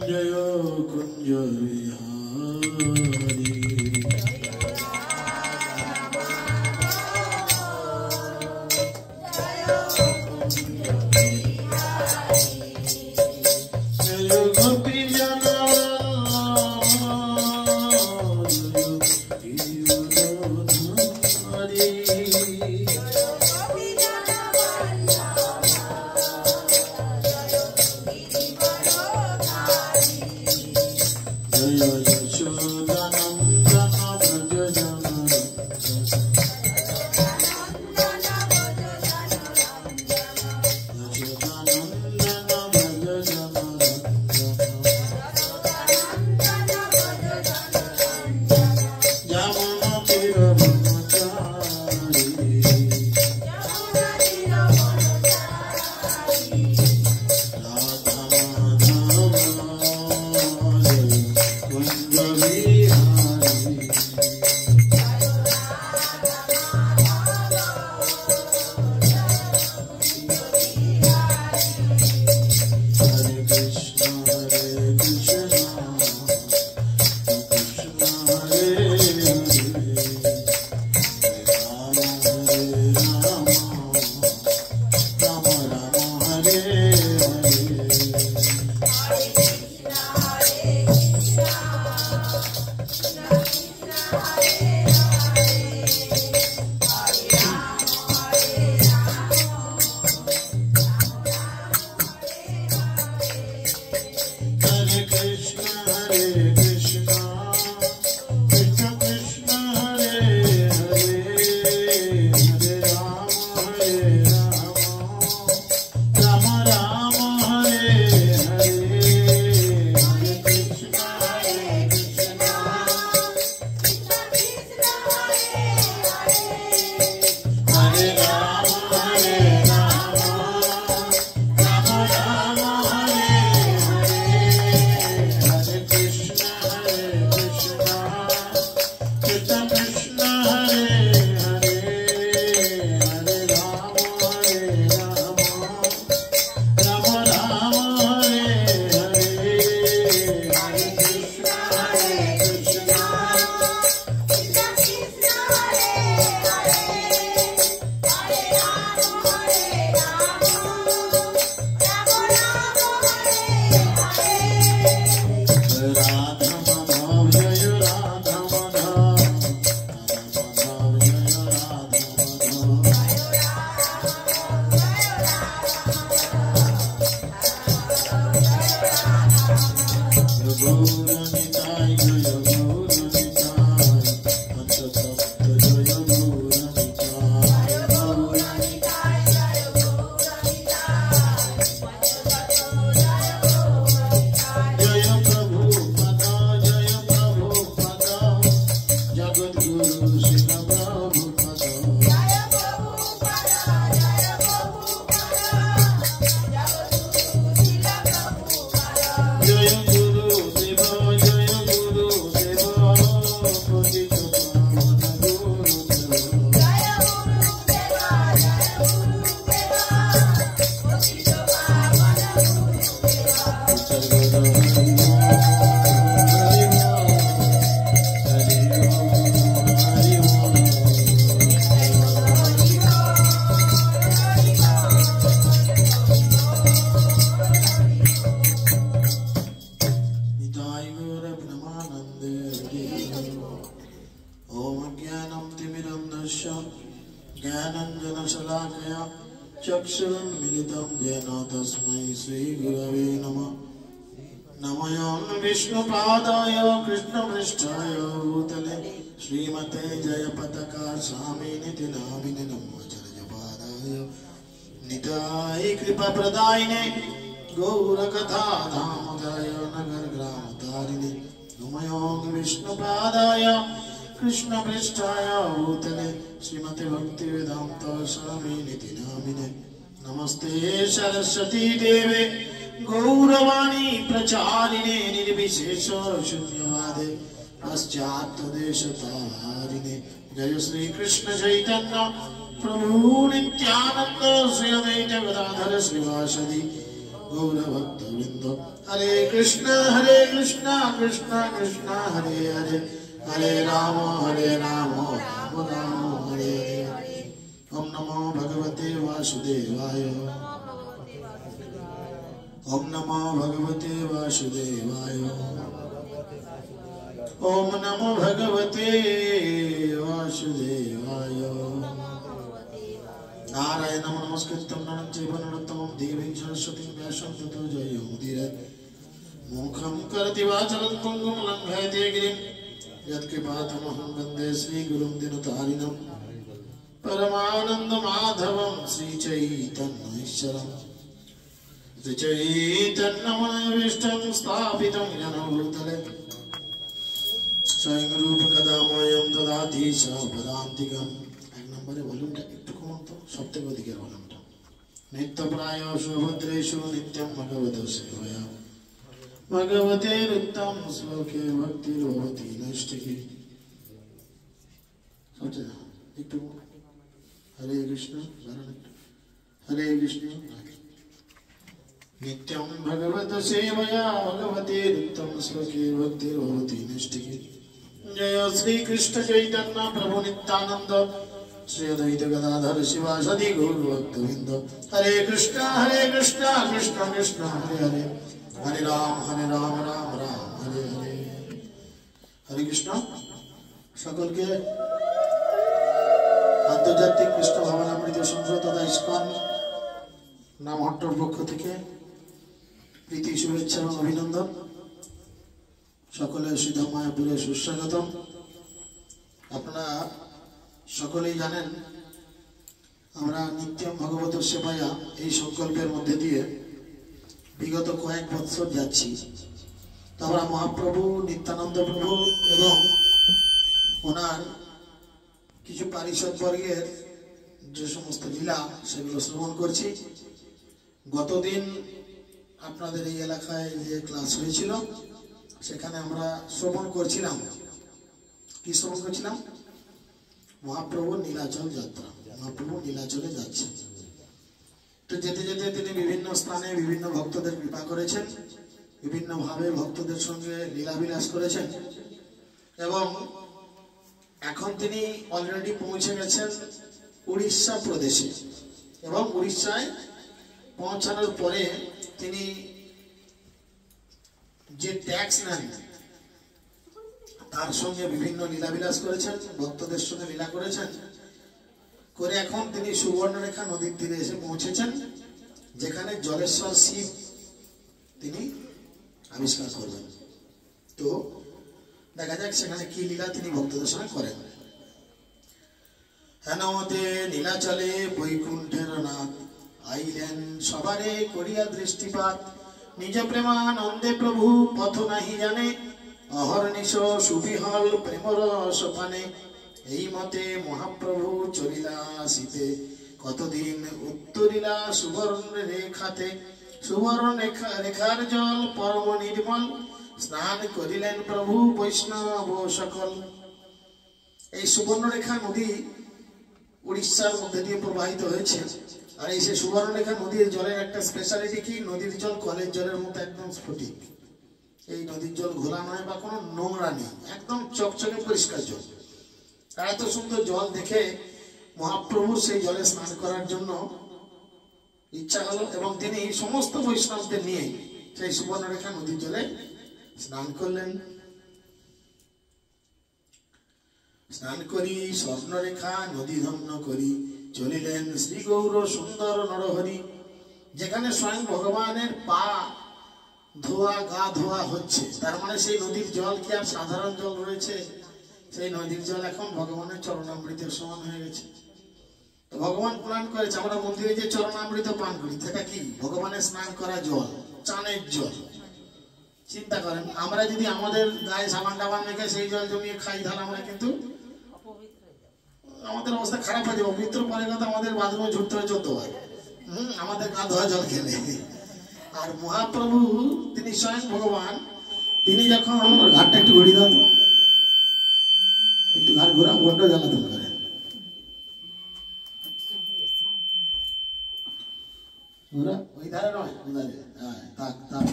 जय कुंज विहारी नमस्ते सरस्वती देवे गौरवाणी प्रचारिणे निर्विशेष शून्यवादे पाश्चात्यदेशतारिणे जय श्री कृष्ण चैतन्य प्रभु नित्यानंद श्री अद्वैत गदाधर श्रीवासदि गौरभक्तवृंद हरे कृष्ण कृष्ण कृष्ण हरे हरे हरे राम राम राम हरे हरे ओम नमो भगवते वासुदेवाय ओम नमो भगवते वासुदेवाय ओम नमो भगवते वासुदेवाय नारायणं नमस्कृत्यं नरं चैव नरोत्तमं देवीं सरस्वतीं व्यासं ततो जयमुदीरये मुखं करोति वाचालं पङ्गुं लङ्घयते गिरिं यत्कृपातमहं वन्दे श्रीगुरुं दिनतारिणं परमानन्दमाधवं श्रीचैतन्यैश्वरं श्रीचैतन्यमनोभीष्टं स्थापितं येन भूतले स्वयं रूप कदामयं ददाति सापदान्तिकम् एक नंबरे वॉल्यूमটা একটু কমান তো সবথেকে অধিকের ভলিউমটা নিত্য প্রায় সুভদ্রেষু নিত্যং ভগবত সেবয়া भगवते उत्तम श्लोके भक्ति भवति नैष्ठिकी सोचे একটু हरे कृष्ण हरे कृष्ण नित्यं भगवत सेवया भगवते उत्तम श्लोके भक्ति भवति नैष्ठिकी जय श्री कृष्ण चैतन्य प्रभु नित्यानंद श्री अद्वैत गदाधर शिवासादि गौर भक्तवृंद हरे कृष्ण कृष्ण कृष्ण हरे हरे हरे राम राम राम हरे हरे हरे कृष्ण सकल के आंतर्जातिक कृष्ण भावनामृत संघ तथा इस्कन नामहट्टर पक्ष থেকে প্রীতি শুভেচ্ছা এবং অভিনন্দন সকলে সিধা মায়াপুরে সুস্বাগতম আপনারা সকলেই জানেন আমরা নিত্যম ভগবত সেবায়া এই সংকল্পের মধ্যে দিয়ে বিগত কয়েক বছর যাচ্ছি তো আমরা মহাপ্রভু নিত্যানন্দ প্রভু এবং ওনার কিছু পারিষদ বর্গের যে সমস্ত লীলা সেগুলো শ্রবণ করছি গতদিন আপনাদের এই এলাকায় যে ক্লাস হয়েছিল সেখানে আমরা শ্রবণ করছিলাম কি শ্রবণ করছিলাম মহাপ্রভুর নীলাচল যাত্রা মহাপ্রভু নীলাচলে যাচ্ছে তো যেতে যেতে তিনি বিভিন্ন স্থানে বিভিন্ন ভক্তদের কৃপা করেছেন বিভিন্ন ভাবে ভক্তদের সঙ্গে লীলাবিলাস করেছেন এবং এখন তিনি অলরেডি পৌঁছে গেছেন উড়িষ্যা প্রদেশে এবং উড়িষ্যায় পৌঁছানোর পরে তিনি যে ট্যাক্স নেন তার সঙ্গে বিভিন্ন লীলাবিলাস করেছেন ভক্তদের সঙ্গে লীলা করেছেন করে এখন তিনি সুবর্ণরেখা নদীর তীরে এসে পৌঁছেছেন যেখানে জলেশ্বর শিব তিনি আবিষ্কার করবেন তো দেখা যাক সেখানে কি লীলা তিনি ভক্তদের সঙ্গে করেন হেনমতে নীলাচলে বৈকুণ্ঠের নাথ আইলেন সবারে করিয়া দৃষ্টিপাত নিজ প্রেমানন্দে প্রভু পথ নাহি জানে অহর্নিশ সুবিহল প্রেমরস পানে এই মতে মহাপ্রভু চলিলা আসিতে কতদিন উত্তরিলা সুবর্ণ রেখাতে সুবর্ণ রেখার জল পরম নির্মল স্নান করিলেন প্রভু বৈষ্ণব সকল এই সুবর্ণরেখা নদী উড়িষ্যার মধ্যে দিয়ে প্রবাহিত হয়েছে আর এই যে সুবর্ণরেখা নদীর জলের একটা স্পেশালিটি কি নদীর জল কলের জলের মতো একদম স্ফটিক এই নদীর জল ঘোলা নয় বা কোনো নোংরা নেই একদম চকচকে পরিষ্কার জল এত সুন্দর জল দেখে মহাপ্রভু সেই জলে স্নান করার জন্য ইচ্ছা হলো এবং তিনি সমস্ত বৈষ্ণবদের নিয়ে সেই সুবর্ণরেখা নদীর জলে স্নান করলেন স্নান করি স্বর্ণরেখা নদী ধন্য করি চলিলেন শ্রী গৌর সুন্দর নরহরি যেখানে স্বয়ং ভগবানের পা ধোয়া গা ধোয়া হচ্ছে তার মানে সেই নদীর জল কি আর সাধারণ জল রয়েছে সেই নদীর জল এখন ভগবানের চরণামৃতের সমান হয়ে গেছে তো ভগবান প্রণাম করেছে আমরা মন্দিরে যে চরণামৃত পান করি সেটা কি ভগবানের স্নান করা জল চানের জল চিন্তা করেন আমরা যদি আমাদের গায়ে সাবান টাবান মেখে সেই জল জমিয়ে খাই তাহলে আমরা কিন্তু আমাদের অবস্থা খারাপ হয়ে যাবে পবিত্র পরে কথা আমাদের বাথরুমে ঝুটতে হয় 14 বার আমাদের গা ধোয়া জল খেলে আর মহাপ্রভু তিনি স্বয়ং ভগবান তিনি যখন ঘাটটা একটু ঘুরিয়ে দেন একটু ঘাট ঘোরা বড্ড জ্বালাতন করে ওরা ওই ধারে নয়, ওই ধারে। হ্যাঁ, থাক থাক।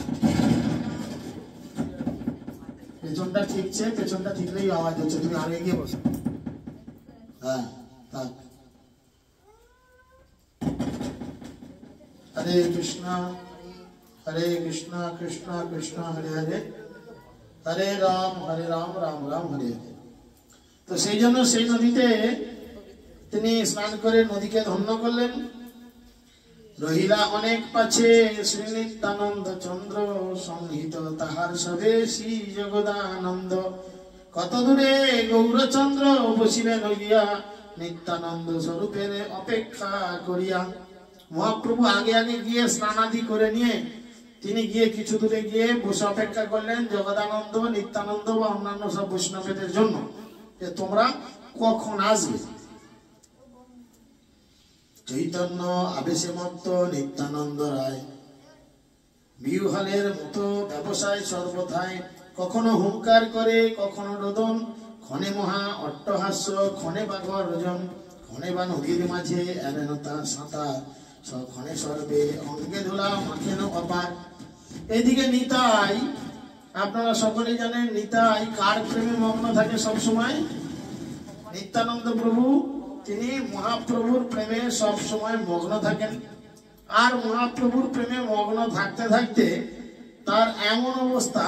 পেছনটা ঠিকছে, পেছনটা ঠিকলেই আওয়াজ হচ্ছে, তুমি আগে গিয়ে বসো। হ্যাঁ, থাক। হরে কৃষ্ণ কৃষ্ণ কৃষ্ণ হরে হরে, হরে রাম রাম রাম হরে হরে। তো সেই জন্য সেই নদীতে তিনি স্নান করে নদীকে ধন্য করলেন। রহিলা অনেক পাছে শ্রী নিত্যানন্দ চন্দ্র, সংহিত তাহার সবে শ্রী জগদানন্দ। কত দূরে গৌরচন্দ্র বসিলেন গিয়া, নিত্যানন্দ স্বরূপের অপেক্ষা করিয়া। মহাপ্রভু আগে আগে গিয়ে স্নানাদি করে নিয়ে তিনি গিয়ে কিছু দূরে গিয়ে বসে অপেক্ষা করলেন জগদানন্দ, নিত্যানন্দ বা অন্যান্য সব বৈষ্ণবদের জন্য, যে তোমরা কখন আসবে। চৈতন্য আবেশে মত্ত নিত্যানন্দ রায়, বিহলের মতো ব্যবসায় সর্বথায়। কখনো হুঙ্কার করে কখনো রোদন, ক্ষণে মহা অট্টহাস্য ক্ষণে বা গর্জন। ক্ষণে বা নদীর মাঝে এরেনতা সাঁতার, ক্ষণে সর্বে অঙ্গে ধুলা মাখেন অপার। এদিকে নিতাই, আপনারা সকলেই জানেন নিতাই কার প্রেমে মগ্ন থাকে সব সময়? নিত্যানন্দ প্রভু, তিনি মহাপ্রভুর প্রেমে সব সময় মগ্ন থাকেন। আর মহাপ্রভুর প্রেমে মগ্ন থাকতে থাকতে তার এমন অবস্থা,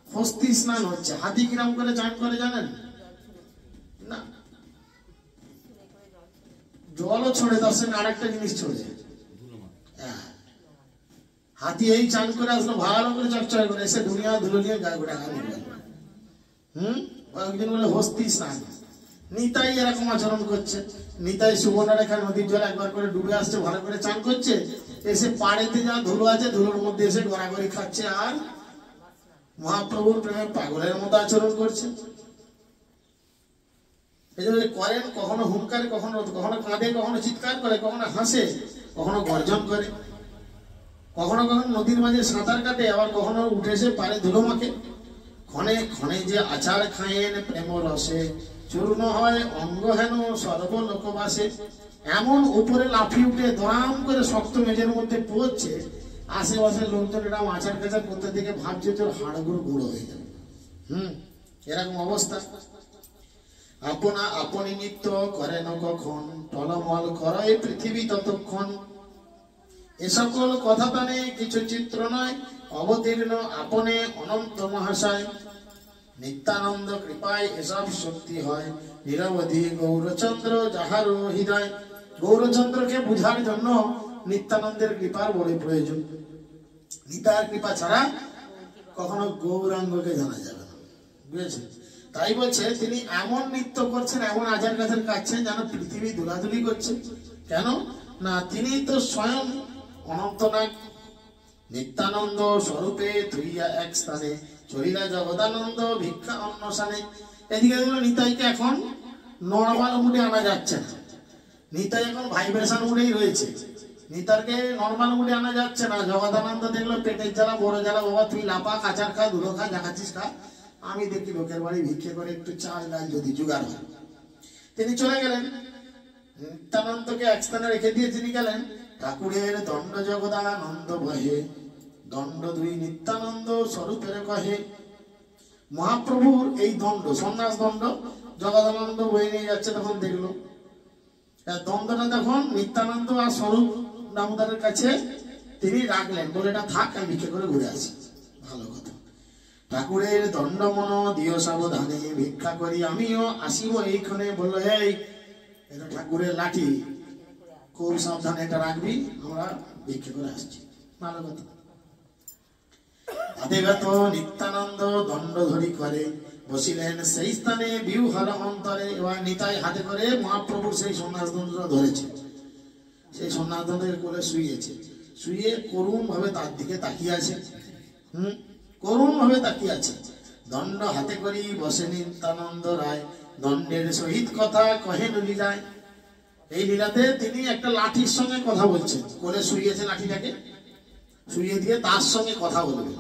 হস্তি স্নান হচ্ছে। হাতি কিরাম করে চান করে জানেন না? জলও ছড়ে, তার সঙ্গে আরেকটা জিনিস ছড়ে। হাতি এই চান করে আসলো, ভালো করে চকচক করে এসে দুনিয়া ধুলো নিয়ে গায়ে গোটা হাত দিল। একদিন বলে হস্তি স্নান। নিতাই এরকম আচরণ করছে। নিতাই সুবর্ণরেখা নদীর জল একবার করে ডুবে আসছে, ভালো করে চান করছে, এসে পাড়েতে যা ধুলো আছে ধুলোর মধ্যে এসে গড়াগড়ি খাচ্ছে আর মহাপ্রভুর প্রেমে পাগলের মতো আচরণ করছে। এই জন্য করেন, কখনো হুঙ্কার, কখনো কাঁদে, কখনো চিৎকার করে, কখনো হাসে, কখনো গর্জন করে, কখনো কখনো নদীর মাঝে সাঁতার কাটে, আবার কখনো উঠে এসে পারে ধুলো মাখে। ক্ষণে ক্ষণে যে আচার খায়েন প্রেম রসে, চূর্ণ হয় অঙ্গ হেন সর্বলোকবাসে। এমন উপরে লাফিয়ে উঠে দরাম করে শক্ত মেঝের মধ্যে পড়ছে, আশেপাশের লোকজন এরকম আচার কাচার করতে থেকে ভাবছে তোর হাড়গুলো গুঁড়ো হয়ে যাবে। এরকম অবস্থা। আপনা আপনি নিত্য করেন কখন, টলমল করে পৃথিবী ততক্ষণ। এ সকল কথা তানে কিছু চিত্র নয়, অবতীর্ণ আপনে অনন্ত মহাশয়। নিত্যানন্দ কৃপায় এসব শক্তি হয়, নিরবধি গৌরচন্দ্র যাহার হৃদয়। গৌরচন্দ্রকে বুঝার জন্য নিত্যানন্দের কৃপার বড় প্রয়োজন। নিতার কৃপা ছাড়া কখনো গৌরাঙ্গকে জানা যাবে না, বুঝেছেন? তাই বলছে তিনি এমন নৃত্য করছেন, এমন আচার কাচার কাটছেন যেন পৃথিবী দুলাদুলি করছে। কেন না, তিনি তো স্বয়ং অনন্তনাগ। নিত্যানন্দ স্বরূপে ধুইয়া এক স্থানে, চলিলা জগদানন্দ ভিক্ষা অন্নসানে। এদিকে দেখলো নিতাইকে এখন নর্মাল মুডে আনা যাচ্ছে না, নিতাই এখন ভাইব্রেশন মুডেই রয়েছে। নিতারকে নর্মাল মুডে আনা যাচ্ছে না। জগদানন্দ দেখলো পেটের জ্বালা, বড় জ্বালা, বাবা তুই লাপা, কাচার খা, ধুলো খা, যা খাচ্ছিস খা, আমি দেখি লোকের বাড়ি ভিক্ষে করে একটু চাল ডাল যদি জোগাড় হয়। তিনি চলে গেলেন, নিত্যানন্দকে এক স্থানে রেখে দিয়ে তিনি গেলেন। ঠাকুরের দণ্ড জগদানন্দ বহে, দণ্ড দুই নিত্যানন্দ স্বরূপের কহে। মহাপ্রভুর এই দণ্ড, সন্ন্যাস দণ্ড জগদানন্দ বয়ে নিয়ে যাচ্ছে, তখন দেখলো দণ্ডটা তখন নিত্যানন্দ আর স্বরূপ দামোদরের কাছে তিনি রাখলেন, বলে এটা থাক, আমি ভিক্ষে করে ঘুরে আসি। ভালো কথা। ঠাকুরের দণ্ড মন দিও সাবধানে, ভিক্ষা করি আমিও আসিব এইখানে। বললো এই, এটা ঠাকুরের লাঠি, খুব সাবধানে এটা রাখবি, আমরা ভিক্ষে করে আসছি। ভালো কথা। আদেগত নিত্যানন্দ দণ্ড ধরি করে, বসিলেন সেই স্থানে বিউহল অন্তরে। এবার নিতাই হাতে করে মহাপ্রভুর সেই সন্ন্যাস দণ্ড ধরেছে, সেই সন্ন্যাস দণ্ডের কোলে শুয়েছে, শুয়ে করুণ ভাবে তার দিকে তাকিয়ে আছে। করুণ ভাবে তাকিয়ে আছে। দণ্ড হাতে করি বসে নিত্যানন্দ রায়, দণ্ডের সহিত কথা কহেন লীলায়। এই লীলাতে তিনি একটা লাঠির সঙ্গে কথা বলছেন, কোলে শুয়েছে লাঠিটাকে শুয়ে দিয়ে তার সঙ্গে কথা বলবে।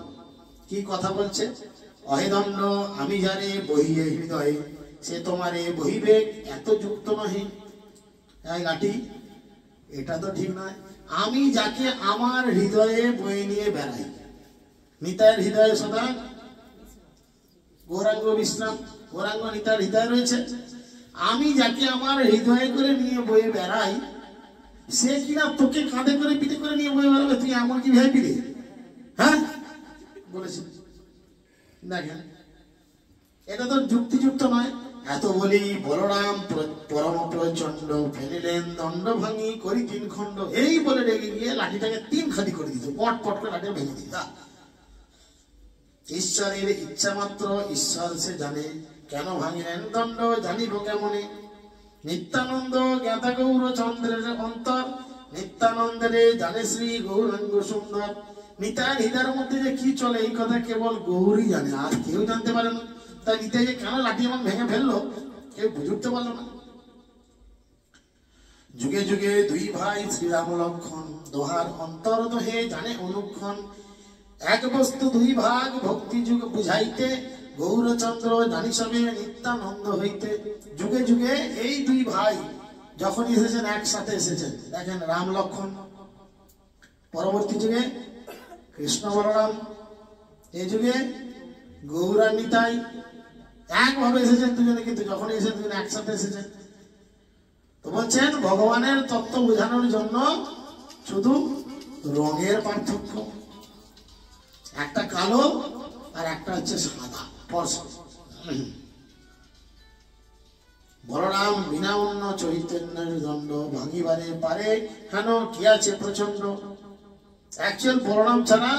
কি কথা বলছে? অহে দণ্ড আমি যারে বহিয়ে হৃদয়ে, সে তোমারে বহিবে এত যুক্ত নহে। এই লাঠি, এটা তো ঠিক নয়। আমি যাকে আমার হৃদয়ে বয়ে নিয়ে বেড়াই, নিতাইয়ের হৃদয়ে সদা গৌরাঙ্গ বিশ্রাম, গৌরাঙ্গ নিতাইয়ের হৃদয় রয়েছে। আমি যাকে আমার হৃদয়ে করে নিয়ে বয়ে বেড়াই, সে কিনা তোকে কাঁধে করে পিঠে করে নিয়ে বয়ে বেড়াবে, তুই এমন কি ভাই পিড়ে? হ্যাঁ বলেছি, দেখেন এটা তো যুক্তিযুক্ত নয়। এত বলি বলরাম পরম প্রচন্ড, ফেলিলেন দণ্ড ভাঙি করি 3 খণ্ড। এই বলে রেগে গিয়ে লাঠিটাকে 3 খাদি করে দিত, পট পট করে লাঠি ভেঙে দিত। ঈশ্বরের ইচ্ছা মাত্র ঈশ্বর সে জানে, কেন ভাঙিলেন দণ্ড জানিব কেমনে। নিত্যানন্দ জ্ঞাতা গৌর চন্দ্রের অন্তর, নিত্যানন্দের জানে শ্রী গৌরাঙ্গ সুন্দর। নিতাইয়ের হৃদয়ের মধ্যে যে কি চলে এই কথা কেবল গৌরই জানে, আর কেউ জানতে পারে না। তাই নিতাই যে কেন লাঠি এমন ভেঙে ফেললো কেউ বুঝে উঠতে পারলো না। যুগে যুগে 2 ভাই শ্রীরাম লক্ষণ, দোহার অন্তর দোহে জানে অনুক্ষণ। এক বস্তু 2 ভাগ ভক্তি যুগ বুঝাইতে, গৌরচন্দ্র জানি সবে নিত্যানন্দ হইতে। যুগে যুগে এই 2 ভাই যখন এসেছেন একসাথে এসেছেন, দেখেন রাম লক্ষণ, পরবর্তী যুগে কৃষ্ণ বলরাম, এই যুগে গৌরা নিতাই, একভাবে এসেছেন দুজনে, কিন্তু যখন এসে দুজনে একসাথে এসেছেন। তো বলছেন ভগবানের তত্ত্ব বোঝানোর জন্য শুধু রঙের পার্থক্য, একটা কালো আর একটা হচ্ছে সাদা ফর্সা। বলরাম বিনা অন্য চৈতন্যের দণ্ড, ভাঙিবারে পারে কেন কি আছে প্রচন্ড। অ্যাকচুয়াল বলরাম ছাড়া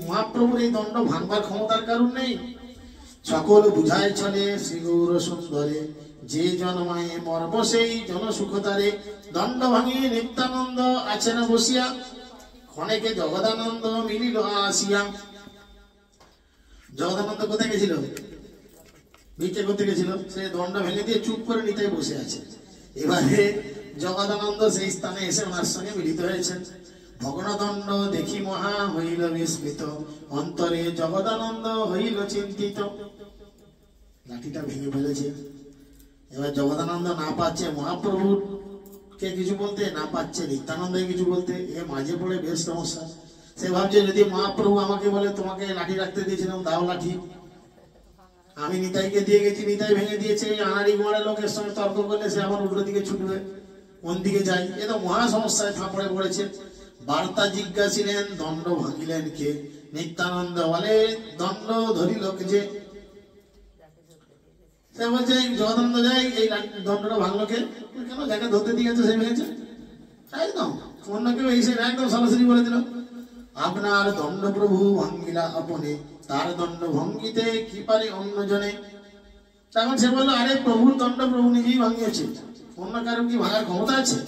মহাপ্রভুর এই দণ্ড ভাঙবার ক্ষমতার কারণ নেই। সকল বুঝায় চলে শ্রী গৌর সুন্দরে, যে জন্মায় মর্ম সেই জনসুখতারে। দণ্ড ভাঙিয়ে নিত্যানন্দ আছেন বসিয়া, ক্ষণেকে জগদানন্দ মিলিল আসিয়া। জগদানন্দ কোথায় গেছিল? ভিক্ষে করতে গেছিল, সে দণ্ড ভেঙে দিয়ে চুপ করে নিতাই বসে আছে। এবারে জগদানন্দ সেই স্থানে এসে ওনার সঙ্গে মিলিত হয়েছেন। ভগ্নদণ্ড দেখি মহা হইল বিস্মিত, অন্তরে জগদানন্দ হইল চিন্তিত। লাঠিটা ভেঙে ফেলেছে। এবার জগদানন্দ না পাচ্ছে মহাপ্রভুর কে কিছু বলতে, না পাচ্ছে নিত্যানন্দ কিছু বলতে, এ মাঝে পড়ে বেশ সমস্যা। সে ভাবছে যদি মহাপ্রভু আমাকে বলে তোমাকে লাঠি রাখতে দিয়েছিলাম দাও লাঠি, আমি নিতাইকে দিয়ে গেছি, নিতাই ভেঙে দিয়েছে, আনাড়ি গোড়া লোকের সঙ্গে তর্ক করলে সে আমার উল্টো দিকে ছুটবে, কোন দিকে যাই, এ তো মহা সমস্যায় ফাঁপড়ে পড়েছে। বার্তা জিজ্ঞাসিলেন দণ্ড ভাঙিলেন কে, নিত্যানন্দ বলে দণ্ড ধরিল যে। সে বলছে জগদানন্দ যাই এই দণ্ডটা ভাঙলো কে, কেন যাকে ধরতে দিয়েছে সে ভেঙেছে। একদম অন্য কেউ এসে একদম সরাসরি বলে দিল, আপনার দণ্ড প্রভু ভাঙ্গিলা আপনে, তার দণ্ড ভঙ্গিতে কি পারে অন্য জনে। তখন সে বললো আরে প্রভুর দণ্ড প্রভু নিজেই ভাঙিয়েছে, অন্য কারো কি ভাঙার ক্ষমতা আছে।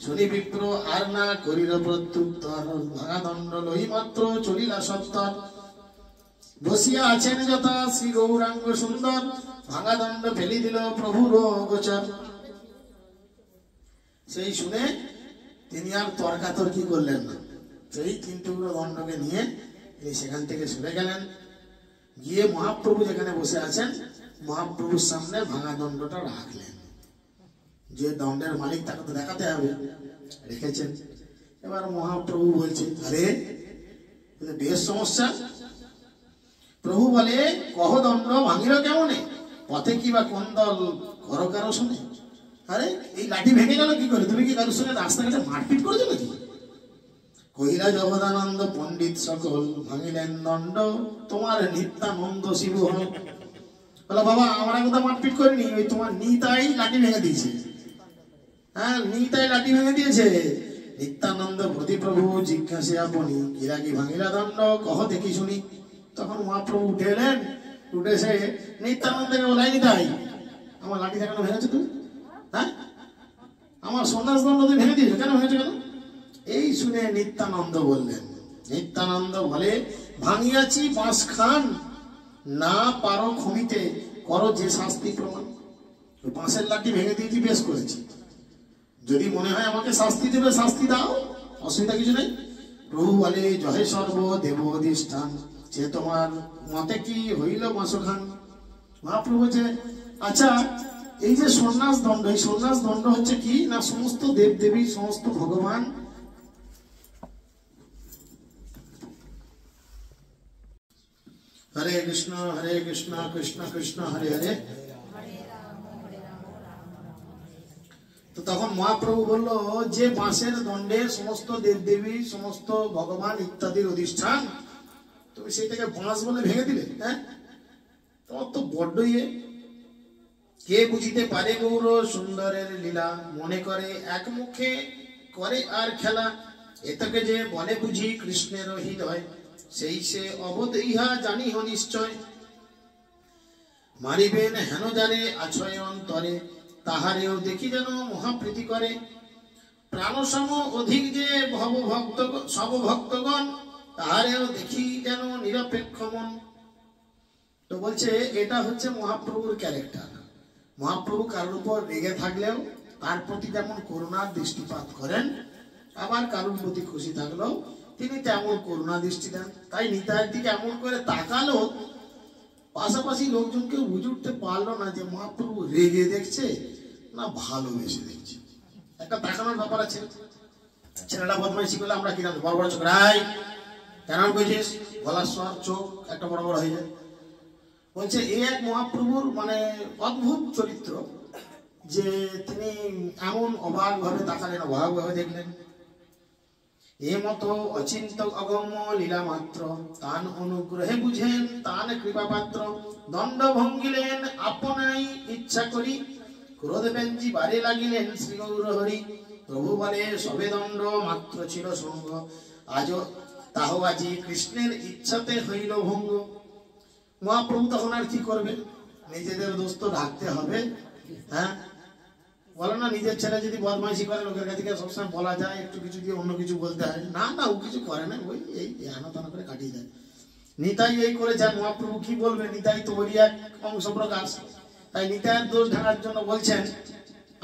শুনি বিপ্র আর না করিল প্রত্যুত্তর, ভাঙা দণ্ড লই মাত্র চলিলা সত্তর। বসিয়া আছেন যথা শ্রী গৌরাঙ্গ সুন্দর, ভাঙা দণ্ড ফেলি দিল প্রভুর গোচর। সেই শুনে তিনি আর তর্কাতর্কি করলেন না, সেই 3 টুকরো দণ্ডকে নিয়ে তিনি সেখান থেকে সরে গেলেন, গিয়ে মহাপ্রভু যেখানে বসে আছেন মহাপ্রভুর সামনে ভাঙা দণ্ডটা রাখলেন। যে দণ্ডের মালিক তাকে তো দেখাতে হবে, রেখেছেন। এবার মহাপ্রভু বলছে আরে বেশ সমস্যা। প্রভু বলে কহ দণ্ড ভাঙিল কেমনে, পথে কি বা কোন দল করো কারো শুনে। আরে এই লাঠি ভেঙে গেল কি করে, তুমি কি কারোর সঙ্গে রাস্তাঘাটে মারপিট করেছো নাকি। কহিলা জগদানন্দ পণ্ডিত সকল, ভাঙিলেন দণ্ড তোমার নিত্যানন্দ শিব হল। বলো বাবা আমরা কোথাও মারপিট করিনি, ওই তোমার নিতাই লাঠি ভেঙে দিয়েছে। হ্যাঁ নিতাই লাঠি ভেঙে দিয়েছে। নিত্যানন্দ প্রতিপ্রভু জিজ্ঞাসে আপনি, কিরা কি ভাঙিলা দণ্ড কহ দেখি শুনি। তখন মহাপ্রভু উঠে এলেন, উঠে এসে নিত্যানন্দকে বলাই নিতাই আমার লাঠি কেন ভেঙেছো তুমি, হ্যাঁ আমার সন্ন্যাস দণ্ড তুমি ভেঙে দিয়েছো, কেন ভেঙেছো কেন। এই শুনে নিত্যানন্দ বললেন, নিত্যানন্দ বলে ভাঙিয়াছি 5 খান, না পারো ক্ষমিতে করো যে শাস্তি প্রমাণ। 5-এর লাঠি ভেঙে দিয়েছি বেশ করেছি, যদি মনে হয় আমাকে শাস্তি দেবে শাস্তি দাও, অসুবিধা কিছু নেই। প্রভু বলে জহে সর্ব দেব অধিষ্ঠান, যে তোমার মতে কি হইল মাসখান। মহাপ্রভু যে আচ্ছা এই যে সন্ন্যাস দণ্ড, এই সন্ন্যাস দণ্ড হচ্ছে কি না সমস্ত দেব দেবী সমস্ত ভগবান হরে কৃষ্ণ কৃষ্ণ কৃষ্ণ হরে হরে। তো তখন মহাপ্রভু বলল যে বাঁশের দণ্ডে সমস্ত দেব দেবী সমস্ত ভগবান ইত্যাদির অধিষ্ঠান, তুমি সেইটাকে বাঁশ বলে ভেঙে দিলে। হ্যাঁ, তোমার তো বড্ড ইয়ে। কে বুঝিতে পারে গৌর সুন্দরের লীলা, মনে করে এক মুখে করে আর খেলা, এটাকে যে বলে বুঝি কৃষ্ণের হৃদয়, সেই সে অবোধ ইহা জানিহ নিশ্চয়। মারিবেন হেন যারে আছয় অন্তরে, তাহারেও দেখি যেন মহাপ্রীতি করে। প্রাণসম অধিক যে ভব ভক্ত সব ভক্তগণ, তাহারেও দেখি যেন নিরপেক্ষ মন। তো বলছে এটা হচ্ছে মহাপ্রভুর ক্যারেক্টার। মহাপ্রভু কারোর উপর রেগে থাকলেও তার প্রতি যেমন করুণার দৃষ্টিপাত করেন, আবার কারোর প্রতি খুশি থাকলেও তিনি তেমন করুণা দৃষ্টি দেন। তাই নিতাইয়ের দিকে এমন করে তাকালো, পাশাপাশি লোকজনকে বুঝে উঠতে পারলো না যে মহাপ্রভু রেগে দেখছে না ভালোবেসে দেখছে। একটা তাকানোর ব্যাপার আছে। ছেলেটা বদমাইশি করলে আমরা কিনা বড় বড় চোখ, রাই কেন কইছিস, গলার স্বর চোখ একটা বড় বড় হয়ে যায়। বলছে এই এক মহাপ্রভুর মানে অদ্ভুত চরিত্র, যে তিনি এমন অবাক ভাবে তাকালেন, অবাক ভাবে দেখলেন। এ মতো অচিন্ত অগম্য লীলা মাত্র, তান অনুগ্রহে বুঝেন তান কৃপা পাত্র। দণ্ড ভঙ্গিলেন আপনাই ইচ্ছা করি, ক্রোধ ব্যঞ্জি বারে লাগিলেন শ্রী গৌর হরি। প্রভু বলে সবে দণ্ড মাত্র ছিল সঙ্গ, আজ তাহ আজি কৃষ্ণের ইচ্ছাতে হইল ভঙ্গ। মহাপ্রভু তখন আর কি করবে, নিজেদের দোষ তো ঢাকতে হবে। হ্যাঁ, বলো না নিজের ছেলে যদি বদমাইশি করে লোকের কাছে সবসময় বলা যায়, একটু কিছু দিয়ে অন্য কিছু বলতে হয় না, না ও কিছু করে না, ওই এই আনাতানা করে কাটিয়ে যায়। নিতাই এই করে যায়, মহাপ্রভু কি বলবে, নিতাই তো ওরই এক অংশ প্রকাশ। তাই নিতাইয়ের দোষ ঢাকার জন্য বলছেন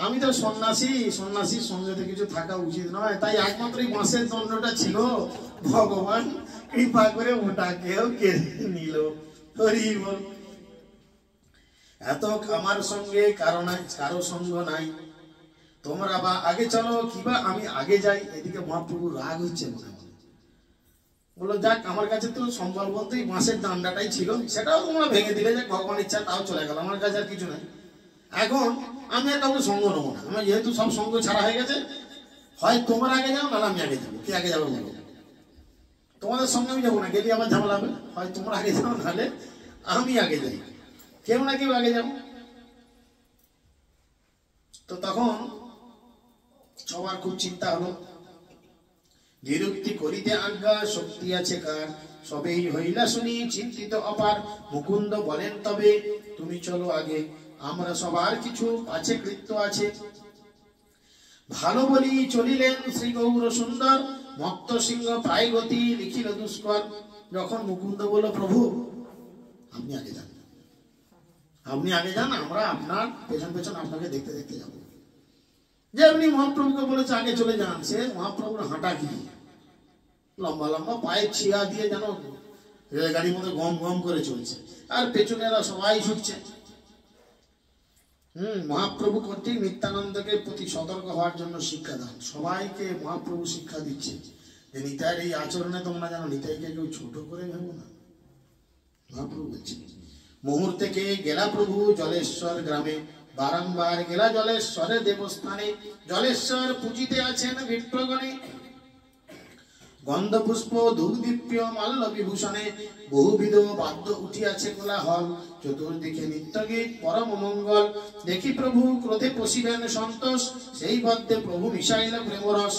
আমি তো সন্ন্যাসী, সন্ন্যাসীর সঙ্গে তো কিছু থাকা উচিত নয়। তাই একমাত্র এই বাঁশের দণ্ডটা ছিল, ভগবান কৃপা করে ওটাকেও কেড়ে নিল। হরি বল। এত আমার সঙ্গে কারো সঙ্গ নাই, তোমরা বা আগে চলো কিবা আমি আগে যাই। এদিকে মহাপ্রভু রাগ হচ্ছে মনে মনে, বললো যাক আমার কাছে তো সম্বল বলতে এই বাঁশের ডান্ডাটাই ছিল, সেটাও তোমরা ভেঙে দিলে, যে ভগবান ইচ্ছা তাও চলে গেল, আমার কাছে আর কিছু নাই। এখন আমি আর কাউকে সঙ্গ নেবো না, আমার যেহেতু সব সঙ্গ ছাড়া হয়ে গেছে, হয় তোমরা আগে যাও নাহলে আমি আগে যাবো। কে আগে যাবো বলো? তোমাদের সঙ্গে আমি যাবো না, গেলে আমার ঝামেলা হবে। হয় তোমরা আগে যাও নাহলে আমি আগে যাই, কেউ না কেউ আগে যাবো। তো তখন সবার খুব চিন্তা হলো, নিরুক্তি করিতে আজ্ঞা শক্তি আছে কার, সবেই হইলা শুনি চিন্তিত অপার। মুকুন্দ বলেন তবে তুমি চলো আগে, আমরা সবার কিছু আছে কৃত্য আছে। ভালো বলি চলিলেন শ্রী গৌর সুন্দর, মত্ত সিংহ প্রায় গতি লিখিল দুষ্কর। যখন মুকুন্দ বলল প্রভু আপনি আগে যান, আপনি আগে যান, আমরা আপনার পেছন পেছন আপনাকে দেখতে দেখতে যাবো। যে আপনি মহাপ্রভুকে বলেছে আগে চলে যান, সে মহাপ্রভুর হাঁটা কি লম্বা লম্বা পায়ে ছিয়া দিয়ে যেন রেলগাড়ির মধ্যে গম গম করে চলছে, আর পেছনেরা সবাই ছুটছে। মহাপ্রভু কর্তৃক নিত্যানন্দকে প্রতি সতর্ক হওয়ার জন্য শিক্ষা দান। সবাইকে মহাপ্রভু শিক্ষা দিচ্ছে যে নিতাইয়ের এই আচরণে তোমরা যেন নিতাইকে কেউ ছোট করে ভেবো না। মহাপ্রভু বলছে মুহূর্তে গেলা প্রভু জলেশ্বর গ্রামে, বারংবার গেলা জলেশ্বরের দেবস্থানে। জলেশ্বর পূজিতে আছেন বিপ্রগণে, গন্ধ পুষ্প ধূপদীপ্য মাল্য বিভূষণে। বহুবিধ বাদ্য উঠিয়াছে কোলাহল, চতুর্দিকে নিত্য গীত পরম মঙ্গল। দেখি প্রভু ক্রোধে পশিলেন সন্তোষ, সেই বদ্ধে প্রভু মিশাইল প্রেমরস।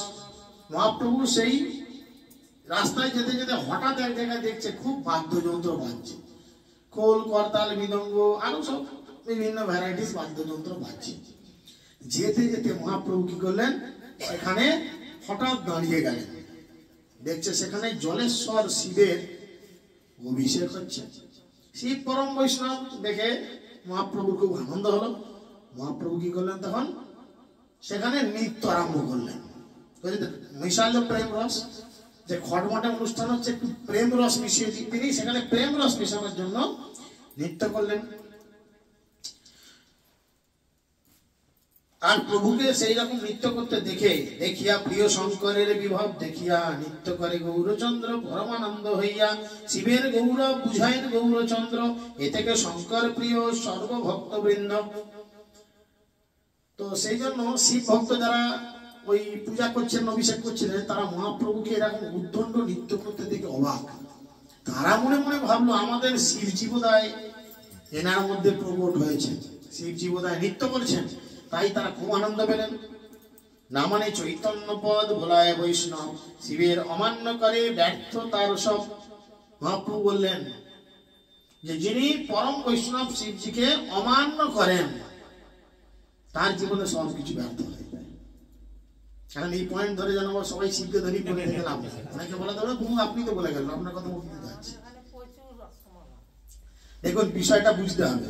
মহাপ্রভু সেই রাস্তায় যেতে যেতে হঠাৎ এক জায়গায় দেখছে খুব বাদ্যযন্ত্র বাজছে, খোল করতাল মৃদঙ্গ আরো সব বিভিন্ন ভ্যারাইটিস বাদ্যযন্ত্র বাজছে। যেতে যেতে মহাপ্রভু কি করলেন, সেখানে হঠাৎ দাঁড়িয়ে গেলেন। দেখছে সেখানে জলেশ্বর শিবের অভিষেক হচ্ছে। শিব পরম বৈষ্ণব দেখে মহাপ্রভুর খুব আনন্দ হলো। মহাপ্রভু কি করলেন তখন সেখানে নৃত্য আরম্ভ করলেন। মিশাইল প্রেম রস, যে খটমটে অনুষ্ঠান হচ্ছে একটু প্রেম রস মিশিয়ে দিন, তিনি সেখানে প্রেম রস মিশানোর জন্য নৃত্য করলেন। আর প্রভুকে সেই রকম নৃত্য করতে দেখিয়া প্রিয় শঙ্করের বিভব দেখিয়া নৃত্য করে গৌরচন্দ্র পরমানন্দ হইয়া শিবের গৌরব বুঝায়েন গৌরচন্দ্র এ থেকে শঙ্কর প্রিয় সর্বভক্তবৃন্দ। তো সেই জন্য শিব ভক্ত যারা ওই পূজা করছেন অভিষেক করছিলেন তারা মহাপ্রভুকে এরকম উদ্দণ্ড নৃত্য করতে দেখে অবাক। তারা মনে মনে ভাবলো আমাদের শিবজি বোধহয় এনার মধ্যে প্রকট হয়েছে, শিবজি বোধহয় নৃত্য করছেন, তাই তারা খুব আনন্দ পেলেন। না মানে চৈতন্য পদ ভোলায় বৈষ্ণব শিবের অমান্য করে ব্যর্থ তার সব। মহাপ্রভু বললেন যে যিনি পরম বৈষ্ণব শিবজিকে অমান্য করেন তার জীবনে সব কিছু ব্যর্থ হয়ে যায়। কারণ এই পয়েন্ট ধরে জানাবো সবাই শিবকে ধরি বলে থেকে লাভ নেই। অনেকে বলে দেবে প্রভু আপনি তো বলে গেলেন, আপনার কথা বলতে যাচ্ছি। দেখুন বিষয়টা বুঝতে হবে,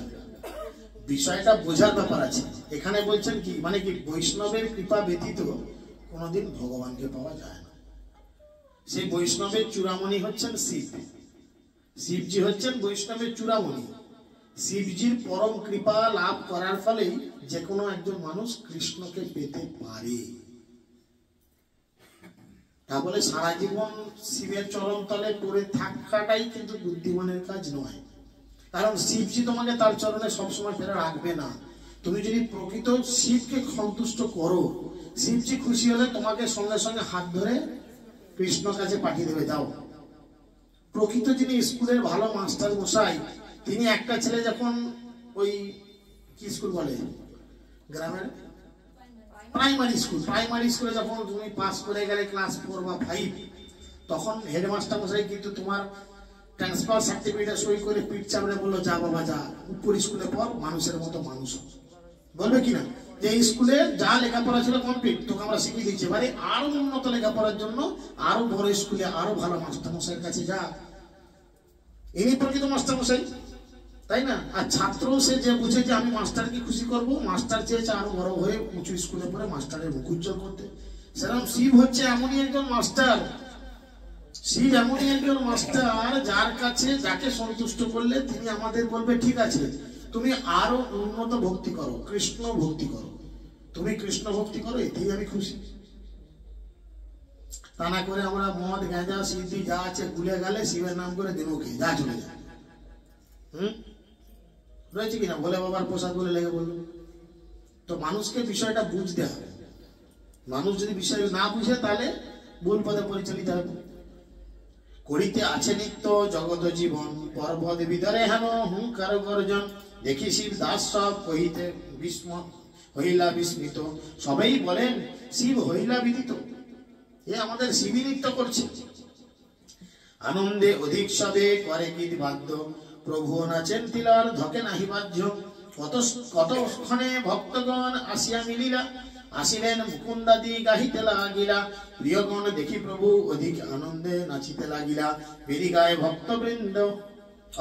বিষয়টা বোঝার ব্যাপার আছে। এখানে বলছেন কি মানে কি বৈষ্ণবের কৃপা ব্যতীত কোনোদিন ভগবানকে পাওয়া যায় না। সেই বৈষ্ণবের চূড়ামণি হচ্ছেন শিব, শিবজি হচ্ছেন বৈষ্ণবের চূড়ামণি। শিবজির পরম কৃপা লাভ করার ফলেই যে কোনো একজন মানুষ কৃষ্ণকে পেতে পারে। তা বলে সারা জীবন শিবের চরণ তলে পড়ে থাকাটাই কিন্তু বুদ্ধিমানের কাজ নয়। কারণ শিবজি তোমাকে তার চরণে সবসময় ফেলে রাখবে না। তুমি যদি প্রকৃত শিবকে সন্তুষ্ট করো, শিবজি খুশি হলে তোমাকে সঙ্গে সঙ্গে হাত ধরে কৃষ্ণ কাছে পাঠিয়ে দেবে, যাও। প্রকৃত যিনি স্কুলের ভালো মাস্টার মশাই, তিনি একটা ছেলে যখন ওই কি স্কুল বলে গ্রামের প্রাইমারি স্কুলে যখন তুমি পাস করে গেলে ক্লাস 4 বা 5, তখন হেডমাস্টার মশাই কিন্তু তোমার ট্রান্সফার সার্টিফিকেট সই করে পিঠ চাপড়ে বললো যা বাবা যা, উপর স্কুলে পড়, মানুষের মতো মানুষ বলবে কিনা যে স্কুলে যা লেখাপড়া ছিল কমপ্লিট, তোকে আমরা শিখিয়ে দিচ্ছি, এবারে আরো উন্নত লেখাপড়ার জন্য আরো বড় স্কুলে আরো ভালো মাস্টার মশাইয়ের কাছে যা। ইনি প্রকৃত মাস্টার মশাই, তাই না? আর ছাত্র সে যে বুঝে যে আমি মাস্টারকে খুশি করব, মাস্টার চেয়েছে আরো বড় হয়ে উঁচু স্কুলে পড়ে মাস্টারের মুখ উজ্জ্বল করতে। সেরকম শিব হচ্ছে এমনই একজন মাস্টার, শিব এমনই একজন মাস্টার যার কাছে যাকে সন্তুষ্ট করলে তিনি আমাদের বলবে ঠিক আছে তুমি আরো উন্নত ভক্তি করো, কৃষ্ণ ভক্তি করো, তুমি কৃষ্ণ ভক্তি করো, এতেই আমি খুশি। তা না করে আমরা মদ গাঁজা সিদ্ধি যা আছে ভুলে গেলে শিবের নাম করে দিনও খেয়ে যা চলে যায়। রয়েছে কিনা ভোলে বাবার প্রসাদ বলে লেগে বললো। তো মানুষকে বিষয়টা বুঝতে হবে, মানুষ যদি বিষয় না বুঝে তাহলে ভুল পথে পরিচালিত হবে। করিতে আছে নিত্য জগত জীবন পর্বত বিদরে হেন হুঙ্কার গর্জন দেখি শিব দাস সব কহিতে হইলা বিস্মিত। সবাই বলেন শিব হইলা বিদিত, এ আমাদের শিবই নৃত্য করছে। আনন্দে অধিক সবে করে গীত বাদ্য প্রভু নাচেন তিলার ধকে নাহি বাহ্য। কতক্ষণে ভক্তগণ আসিয়া মিলিলা আসিলেন মুকুন্দাদি গাহিতে লাগিলা। প্রিয়গণ দেখি প্রভু অধিক আনন্দে নাচিতে লাগিলা বেরি গায়ে ভক্তবৃন্দ।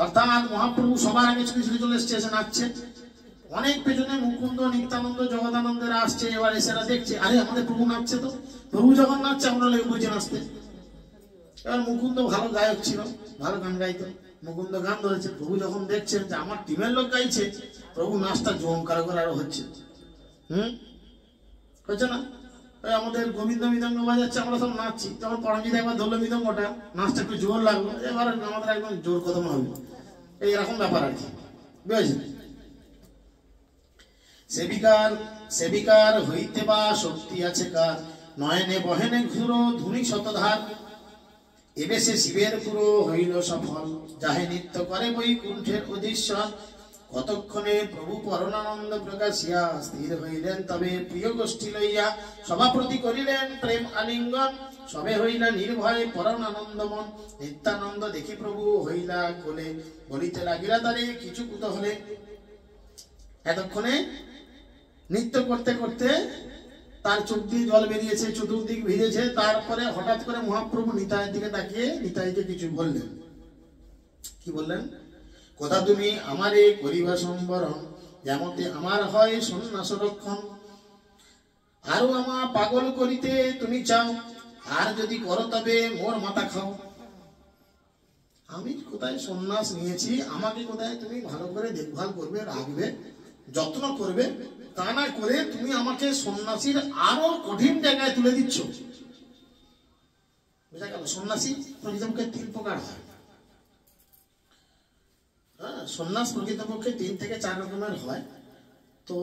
অর্থাৎ মহাপ্রভু সবার আগে ছুটে ছুটে চলে এসছে, এসে নাচছে। অনেক পেছনে মুকুন্দ নিত্যানন্দ জগদানন্দেরা আসছে, এবার এসেরা দেখছে আরে আমাদের প্রভু নাচছে, তো প্রভু যখন নাচছে আমরা লেগে বুঝে নাচতে। এবার মুকুন্দ ভালো গায়ক ছিল, ভালো গান গাইতো, মুকুন্দ গান ধরেছে। প্রভু যখন দেখছেন যে আমার টিমের লোক গাইছে, প্রভু নাচটা জমকার করে আরো হচ্ছে। হচ্ছে না? আমাদের গোবিন্দ মৃদঙ্গ বাজাচ্ছে, আমরা সব নাচছি, তখন পরমজিৎ একবার ধরলো মৃদঙ্গটা, নাচটা একটু জোর লাগলো, এবার আমাদের একদম জোর কদম হবে, এইরকম ব্যাপার আর কি, বুঝেছেন? সেবিকার হইতে বা শক্তি আছে কার, নয়নে বহেনে ঘুরো ধুনি শতধার। এবে সে শিবের পুরো হইল সফল, যাহে নৃত্য করে বৈকুণ্ঠের অধীশ্বর। কতক্ষণে প্রভু পরমানন্দ প্রকাশিয়া স্থির হইলেন তবে প্রিয় গোষ্ঠী লইয়া। সভাপ্রতি করিলেন প্রেম আলিঙ্গন, সবে হইলা নির্ভয় পরমানন্দমন। নিত্যানন্দ দেখি প্রভু হইলা কোলে, বলিতে লাগিলা তারে কিছু কুতূহলে। এতক্ষণে নৃত্য করতে করতে তার চোখ দিয়ে জল বেরিয়েছে, চতুর্দিক ভিজেছে। তারপরে হঠাৎ করে মহাপ্রভু নিতাইয়ের দিকে তাকিয়ে নিতাইকে কিছু বললেন। কি বললেন? কথা তুমি আমারে করিবা সম্বরণ, যেমতে আমার হয় সন্ন্যাস রক্ষণ। আরো আমার পাগল করিতে তুমি চাও, আর যদি করো তবে মোর মাথা খাও। আমি কোথায় সন্ন্যাস নিয়েছি, আমাকে কোথায় তুমি ভালো করে দেখভাল করবে, রাখবে, যত্ন করবে, তা না করে তুমি আমাকে সন্ন্যাসীর আরো কঠিন জায়গায় তুলে দিচ্ছ। বুঝা গেল? সন্ন্যাসী প্রকৃতপক্ষে 3 প্রকার হয়। হ্যাঁ, সন্ন্যাস প্রকৃতপক্ষে 3 থেকে 4 রকমের হয়। তো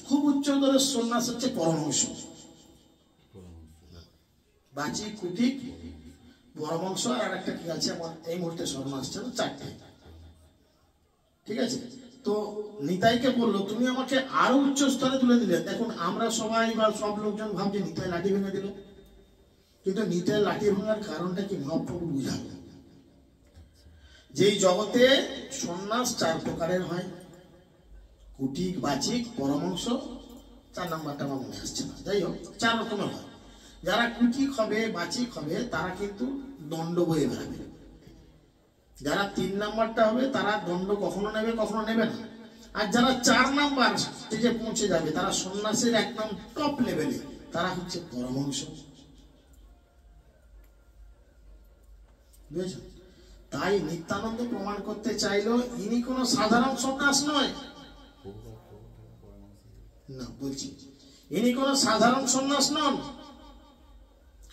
খুব উচ্চতর সন্ন্যাস হচ্ছে পরমহংস, বাচিক, কুটিক, পরমহংস, আর একটা কি আছে আমার এই মুহূর্তে স্মরণ আসছে না, 4টে। ঠিক আছে? তো নিতাইকে বললো তুমি আমাকে আরো উচ্চ স্তরে তুলে দিলে। দেখুন, আমরা সবাই বা সব লোকজন ভাবছে নিতাই লাঠি ভেঙে দিল, কিন্তু নিতাই লাঠি ভাঙার কারণটা কি মহাপ্রভু বুঝালো। যেই জগতে সন্ন্যাস 4 প্রকারের হয়, কুটিক, বাচিক, পরমহংস, 4 নাম্বারটা আমার মনে আসছে না, যাই হোক 4 রকমের হয়। যারা কুটিক হবে, বাচিক হবে, তারা কিন্তু দণ্ড বয়ে বেড়াবে। যারা 3 নাম্বারটা হবে তারা দণ্ড কখনো নেবে, কখনো নেবে না। আর যারা 4 নাম্বার স্টেজে পৌঁছে যাবে, তারা সন্ন্যাসের একদম টপ লেভেলে, তারা হচ্ছে পরমহংস। বুঝেছ? তাই নিত্যানন্দ প্রমাণ করতে চাইলো ইনি কোনো সাধারণ সন্ন্যাস নয়। না, বলছি ইনি কোনো সাধারণ সন্ন্যাস নন।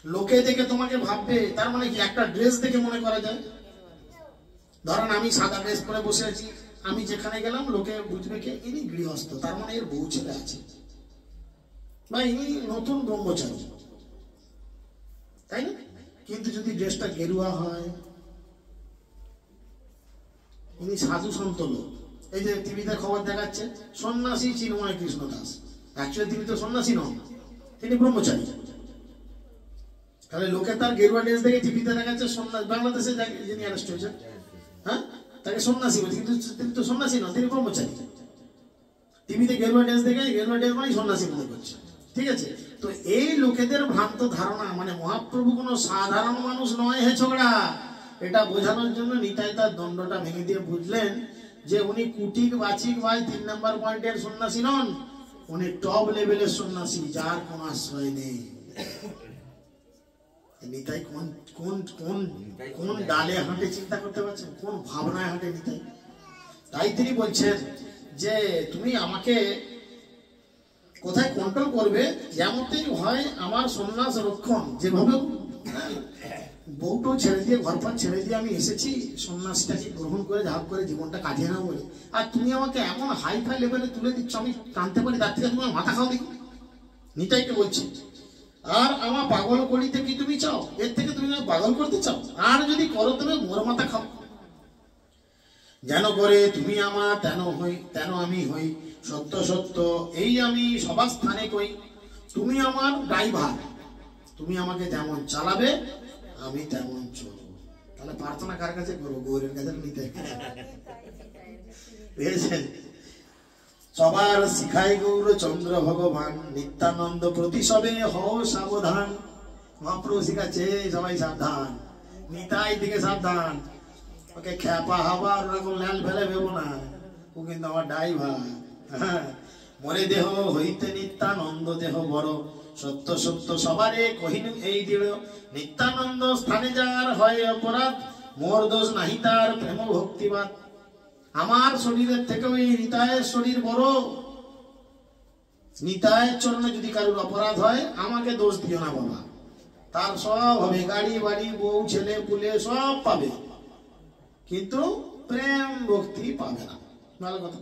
লোকে দেখে তোমাকে ভাববে, তার মানে কি একটা ড্রেস দেখে মনে করা যায়। ধরেন আমি সাদা ড্রেস পরে বসে আছি, আমি যেখানে গেলাম লোকে বুঝবে কি ইনি গৃহস্থ, তার মানে এর বউ ছেলে আছে, বা ইনি নতুন ব্রহ্মচারী, তাই না? কিন্তু যদি ড্রেসটা গেরুয়া হয়, ইনি সাধু সন্ত লোক। এই যে টিভিতে খবর দেখাচ্ছে সন্ন্যাসী চিন্ময় কৃষ্ণ দাস, অ্যাকচুয়ালি তিনি তো সন্ন্যাসী নন, তিনি ব্রহ্মচারী। তাহলে লোকে তার গেরুয়া ড্রেস দেখে টিভিতে দেখাচ্ছে সন্ন্যাস। বাংলাদেশে যিনি অ্যারেস্ট হয়েছেন, হ্যাঁ, তাকে সন্ন্যাসী বলছে, কিন্তু তিনি তো সন্ন্যাসী নন, তিনি ব্রহ্মচারী। টিভিতে গেরুয়া ড্রেস দেখে গেরুয়া ড্রেস মানে সন্ন্যাসী মনে করছে। ঠিক আছে? তো এই লোকেদের ভ্রান্ত ধারণা, মানে মহাপ্রভু কোনো সাধারণ মানুষ নয় হে ছোকরা, এটা বোঝানোর জন্য নিতাই তার দণ্ডটা ভেঙে দিয়ে বুঝলেন যে উনি কুটিক, বাচিক, ভাই 3 নাম্বার পয়েন্টের সন্ন্যাসী নন, উনি টপ লেভেলের সন্ন্যাসী, যার কোনো আশ্রয় নেই। নিতাই কোন কোন কোন কোন ডালে হাঁটে চিন্তা করতে পারছেন, কোন ভাবনায় হাঁটে নিতাই। তাই তিনি বলছেন যে তুমি আমাকে কোথায় কন্ট্রোল করবে, যেমনই হয় আমার সন্ন্যাস রক্ষণ। যেভাবে বউটো ছেড়ে দিয়ে, ঘরপাট ছেড়ে দিয়ে আমি এসেছি সন্ন্যাসটাকে গ্রহণ করে ঝাপ করে জীবনটা কাটিয়ে নেবো বলে, আর তুমি আমাকে এমন হাই ফাই লেভেলে তুলে দিচ্ছ, আমি টানতে পারি, তার থেকে তোমার মাথা খাও দেখি। নিতাইকে বলছি, আর আমার পাগল করিতে কি তুমি চাও? এর থেকে তুমি পাগল করতে চাও? আর যদি করো তবে মোর মাথা খাও। যেন করে তুমি আমার তেন আমি হই, সত্য সত্য এই আমি সবার স্থানে কই। তুমি আমার ড্রাইভার, তুমি আমাকে যেমন চালাবে আমি তেমন চলবো। তাহলে প্রার্থনা কার কাছে করবো? গৌরের কাছে নিতে। বুঝেছেন? সবার শিখাই গৌর চন্দ্র ভগবান, নিত্যানন্দ প্রতি সবে হও সাবধান। মহাপ্রভু শিখাচ্ছে সবাই সাবধান, নিতাই দিকে সাবধান। ওকে খ্যাপা হবার ওরকম লাল ফেলে ভেবো না, ও কিন্তু আমার ড্রাইভার। হ্যাঁ, মরে দেহ হইতে নিত্যানন্দ দেহ বড়, সত্য সত্য সবারে কহিন এই দৃঢ়। নিত্যানন্দ স্থানে যার হয় অপরাধ, মোর দোষ নাহি তার প্রেম ভক্তিবাদ। আমার শরীরের থেকে ওই নিতায়ের শরীর বড়। নিতায়ের চরণে যদি কারোর অপরাধ হয় আমাকে দোষ দিও না বাবা, তার সব হবে, গাড়ি বাড়ি বউ ছেলে পুলে সব পাবে, কিন্তু প্রেম ভক্তি পাবে না। ভালো কথা।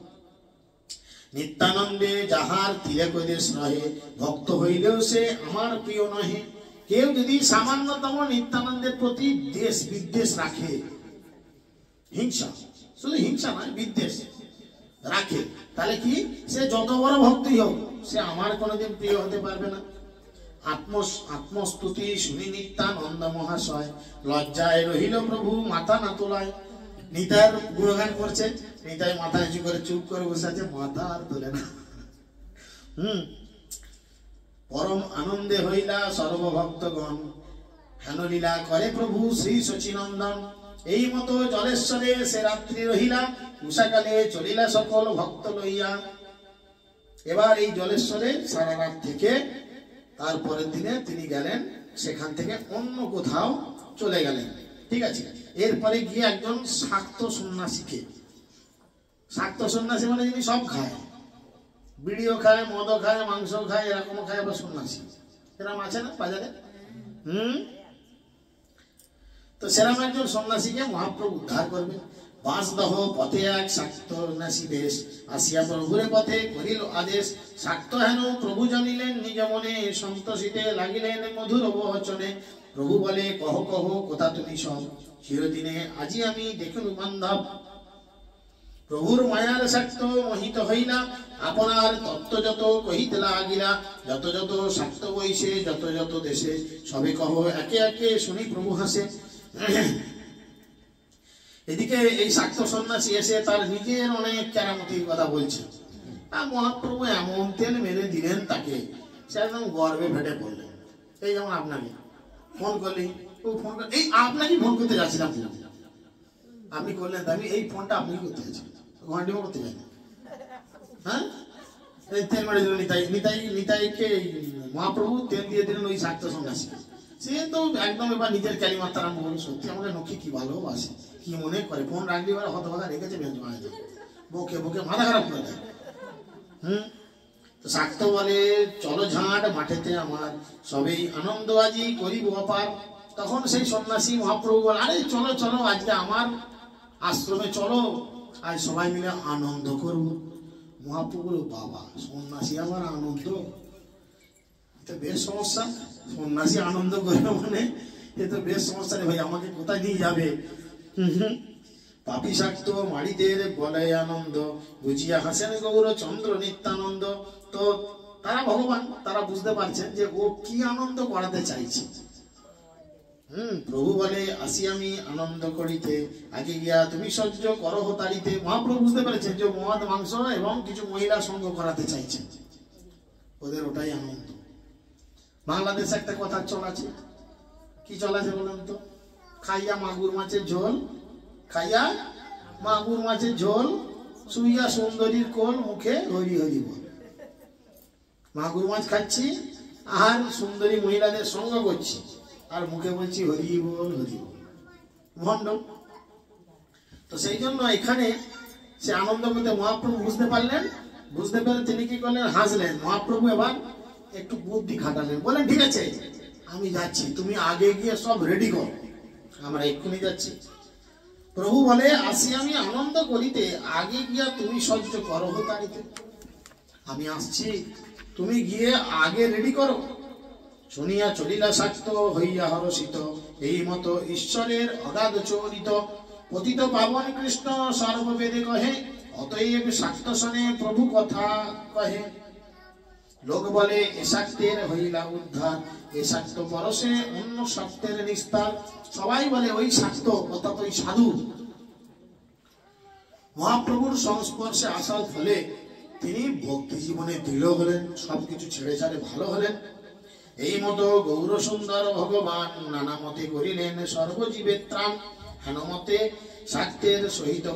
নিত্যানন্দে যাহার তিলক দেশ রহে, ভক্ত হইলেও সে আমার প্রিয় নহে। কেউ যদি সামান্যতম নিত্যানন্দের প্রতি দেশ বিদ্বেষ রাখে, হিংসা, শুধু হিংসা নয় বিদ্বেষ রাখে, তাহলে কি সে যত বড় ভক্তই হোক সে আমার কোনোদিন প্রিয় হতে পারবে না। আত্মস্তুতি শুনি নিত্যানন্দ মহাশয়, লজ্জায় রহিল প্রভু মাথা না তোলায়। নিতাইয়ের গুণগান করছে, নিতাই মাথা নিচু করে চুপ করে বসে আছে, মাথা আর তোলে না। পরম আনন্দে হইলা সর্বভক্তগণ, হেন লীলা করে প্রভু শ্রী শচীনন্দন। এই মতো জলেশ্বরে সে রাত্রি রহিলা, উষাকালে চলিলা সকল ভক্ত লইয়া। এবার এই জলেশ্বরে সারা রাত থেকে তারপরের দিনে তিনি গেলেন, সেখান থেকে অন্য কোথাও চলে গেলেন। ঠিক আছে? এরপরে গিয়ে একজন শাক্ত সন্ন্যাসীকে, শাক্ত সন্ন্যাসী মানে যিনি সব খায়, বিড়িও খায়, মদও খায়, মাংস খায়, এরকমও খায়, আবার সন্ন্যাসী এরকম আছে না বাজারে? তো সেরকম একজন সন্ন্যাসীকে মহাপ্রভু উদ্ধার করবে। বাঁশদহ পথে এক শাক্ত সন্ন্যাসী বেশ, আসিয়া প্রভুরে পথে করিল আদেশ। শাক্ত হেন প্রভু জানিলেন নিজ মনে, সন্তোষিতে লাগিলেন মধুর বচনে। প্রভু বলে কহ কহ কথা তুমি সব, চিরদিনে আজি আমি দেখিলু বান্ধব। প্রভুর মায়ার শাক্ত মোহিত হইলা, আপনার তত্ত্ব যত কহিতে লাগিলা। যত যত শাক্ত বইসে যত যত দেশে, সবে কহ একে একে শুনি প্রভু হাসে। এদিকে এই শাক্ত সন্ন্যাসী এসে তার নিজের অনেক কেরামতির কথা বলছে। আর মহাপ্রভু এমন তেল মেরে দিলেন তাকে, সে একদম গর্বে ফেটে পড়লেন। এই যেমন আপনাকে ফোন করলি, ও ফোন করে এই আপনাকে ফোন করতে যাচ্ছিলাম, আপনি করলেন, আমি এই ফোনটা আপনি করতে যাচ্ছি, ঘন্টিও করতে যাই। হ্যাঁ, এই তেল মেরে দিল নিতাই, নিতাই নিতাইকে মহাপ্রভু তেল দিয়ে দিলেন ওই শাক্ত সন্ন্যাসী। সে তো একদম এবার নিজের ক্যালিমাত্রা আরম্ভ করলো, সত্যি আমাকে নখি কি ভালোবাসে, কি মনে করে, ফোন রাখলি এবার হতভাগা রেখেছে ব্যঞ্জমায়, বকে বকে মাথা খারাপ করে দেয়। তো শাক্ত বলে চলো ঝাঁট মাঠেতে আমার, সবেই আনন্দ আজি করিব অপার। তখন সেই সন্ন্যাসী মহাপ্রভু বলে আরে চলো চলো আজকে আমার আশ্রমে চলো, আজ সবাই মিলে আনন্দ করব। মহাপ্রভু বলো বাবা সন্ন্যাসী আবার আনন্দ, তো বেশ সমস্যা। সন্ন্যাসী আনন্দ করবে মানে এ তো বেশ সমস্যা রে ভাই, আমাকে কোথায় নিয়ে যাবে? পাপি শাক্ত মাড়িদের বলে আনন্দ, বুঝিয়া হাসেন গৌর চন্দ্র নিত্যানন্দ। তো তারা ভগবান, তারা বুঝতে পারছেন যে ও কি আনন্দ করাতে চাইছে। প্রভু বলে আসি আমি আনন্দ করিতে, আগে গিয়া তুমি সহ্য করো তাড়িতে। মহাপ্রভু বুঝতে পেরেছেন যে মদ মাংস এবং কিছু মহিলা সঙ্গ করাতে চাইছেন, ওদের ওটাই আনন্দ। বাংলাদেশে একটা কথা চল আছে, কি চল আছে বলেন তো? খাইয়া মাগুর মাছের ঝোল, খাইয়া মাগুর মাছের ঝোল, শুইয়া সুন্দরীর কোল, মুখে হরি হরি বল। মাগুর মাছ খাচ্ছি আর সুন্দরী মহিলাদের সঙ্গ করছি, আর মুখে বলছি হরি বল হরি বল, ভণ্ড। তো সেই জন্য এখানে সে আনন্দ করতে মহাপ্রভু বুঝতে পারলেন, বুঝতে পেরে তিনি কি করলেন, হাসলেন। মহাপ্রভু এবার একটু বুদ্ধি খাটালেন, বলেন ঠিক আছে আমি যাচ্ছি, তুমি আগে গিয়ে সব রেডি করো, আমরা এক্ষুনি যাচ্ছি। প্রভু বলে আসি আমি আনন্দ করিতে, আগে গিয়া তুমি সহ্য করো তাড়িতে। আমি আসছি, তুমি গিয়ে আগে রেডি করো। শুনিয়া চলিলা শাক্ত হইয়া হরষিত, এই মতো ঈশ্বরের অগাধ চরিত। পতিত পাবন কৃষ্ণ সর্ববেদে কহে, অতএব শাক্ত শনে প্রভু কথা কহে। লোক বলে এ শাক্তের হইলা উদ্ধার, এ শাক্ত পরশে অন্য শাক্তের নিস্তার। সবাই বলে ওই শাক্ত অর্থাৎ ওই সাধু মহাপ্রভুর সংস্পর্শে আসার ফলে তিনি ভক্তি জীবনে দৃঢ় হলেন, সবকিছু ছেড়ে ছাড়ে ভালো হলেন। এই মতো গৌর সুন্দর ভগবান নানা মতে করিলেন সর্বজীবের ত্রাণ। হেন মতে শাক্তের সহিত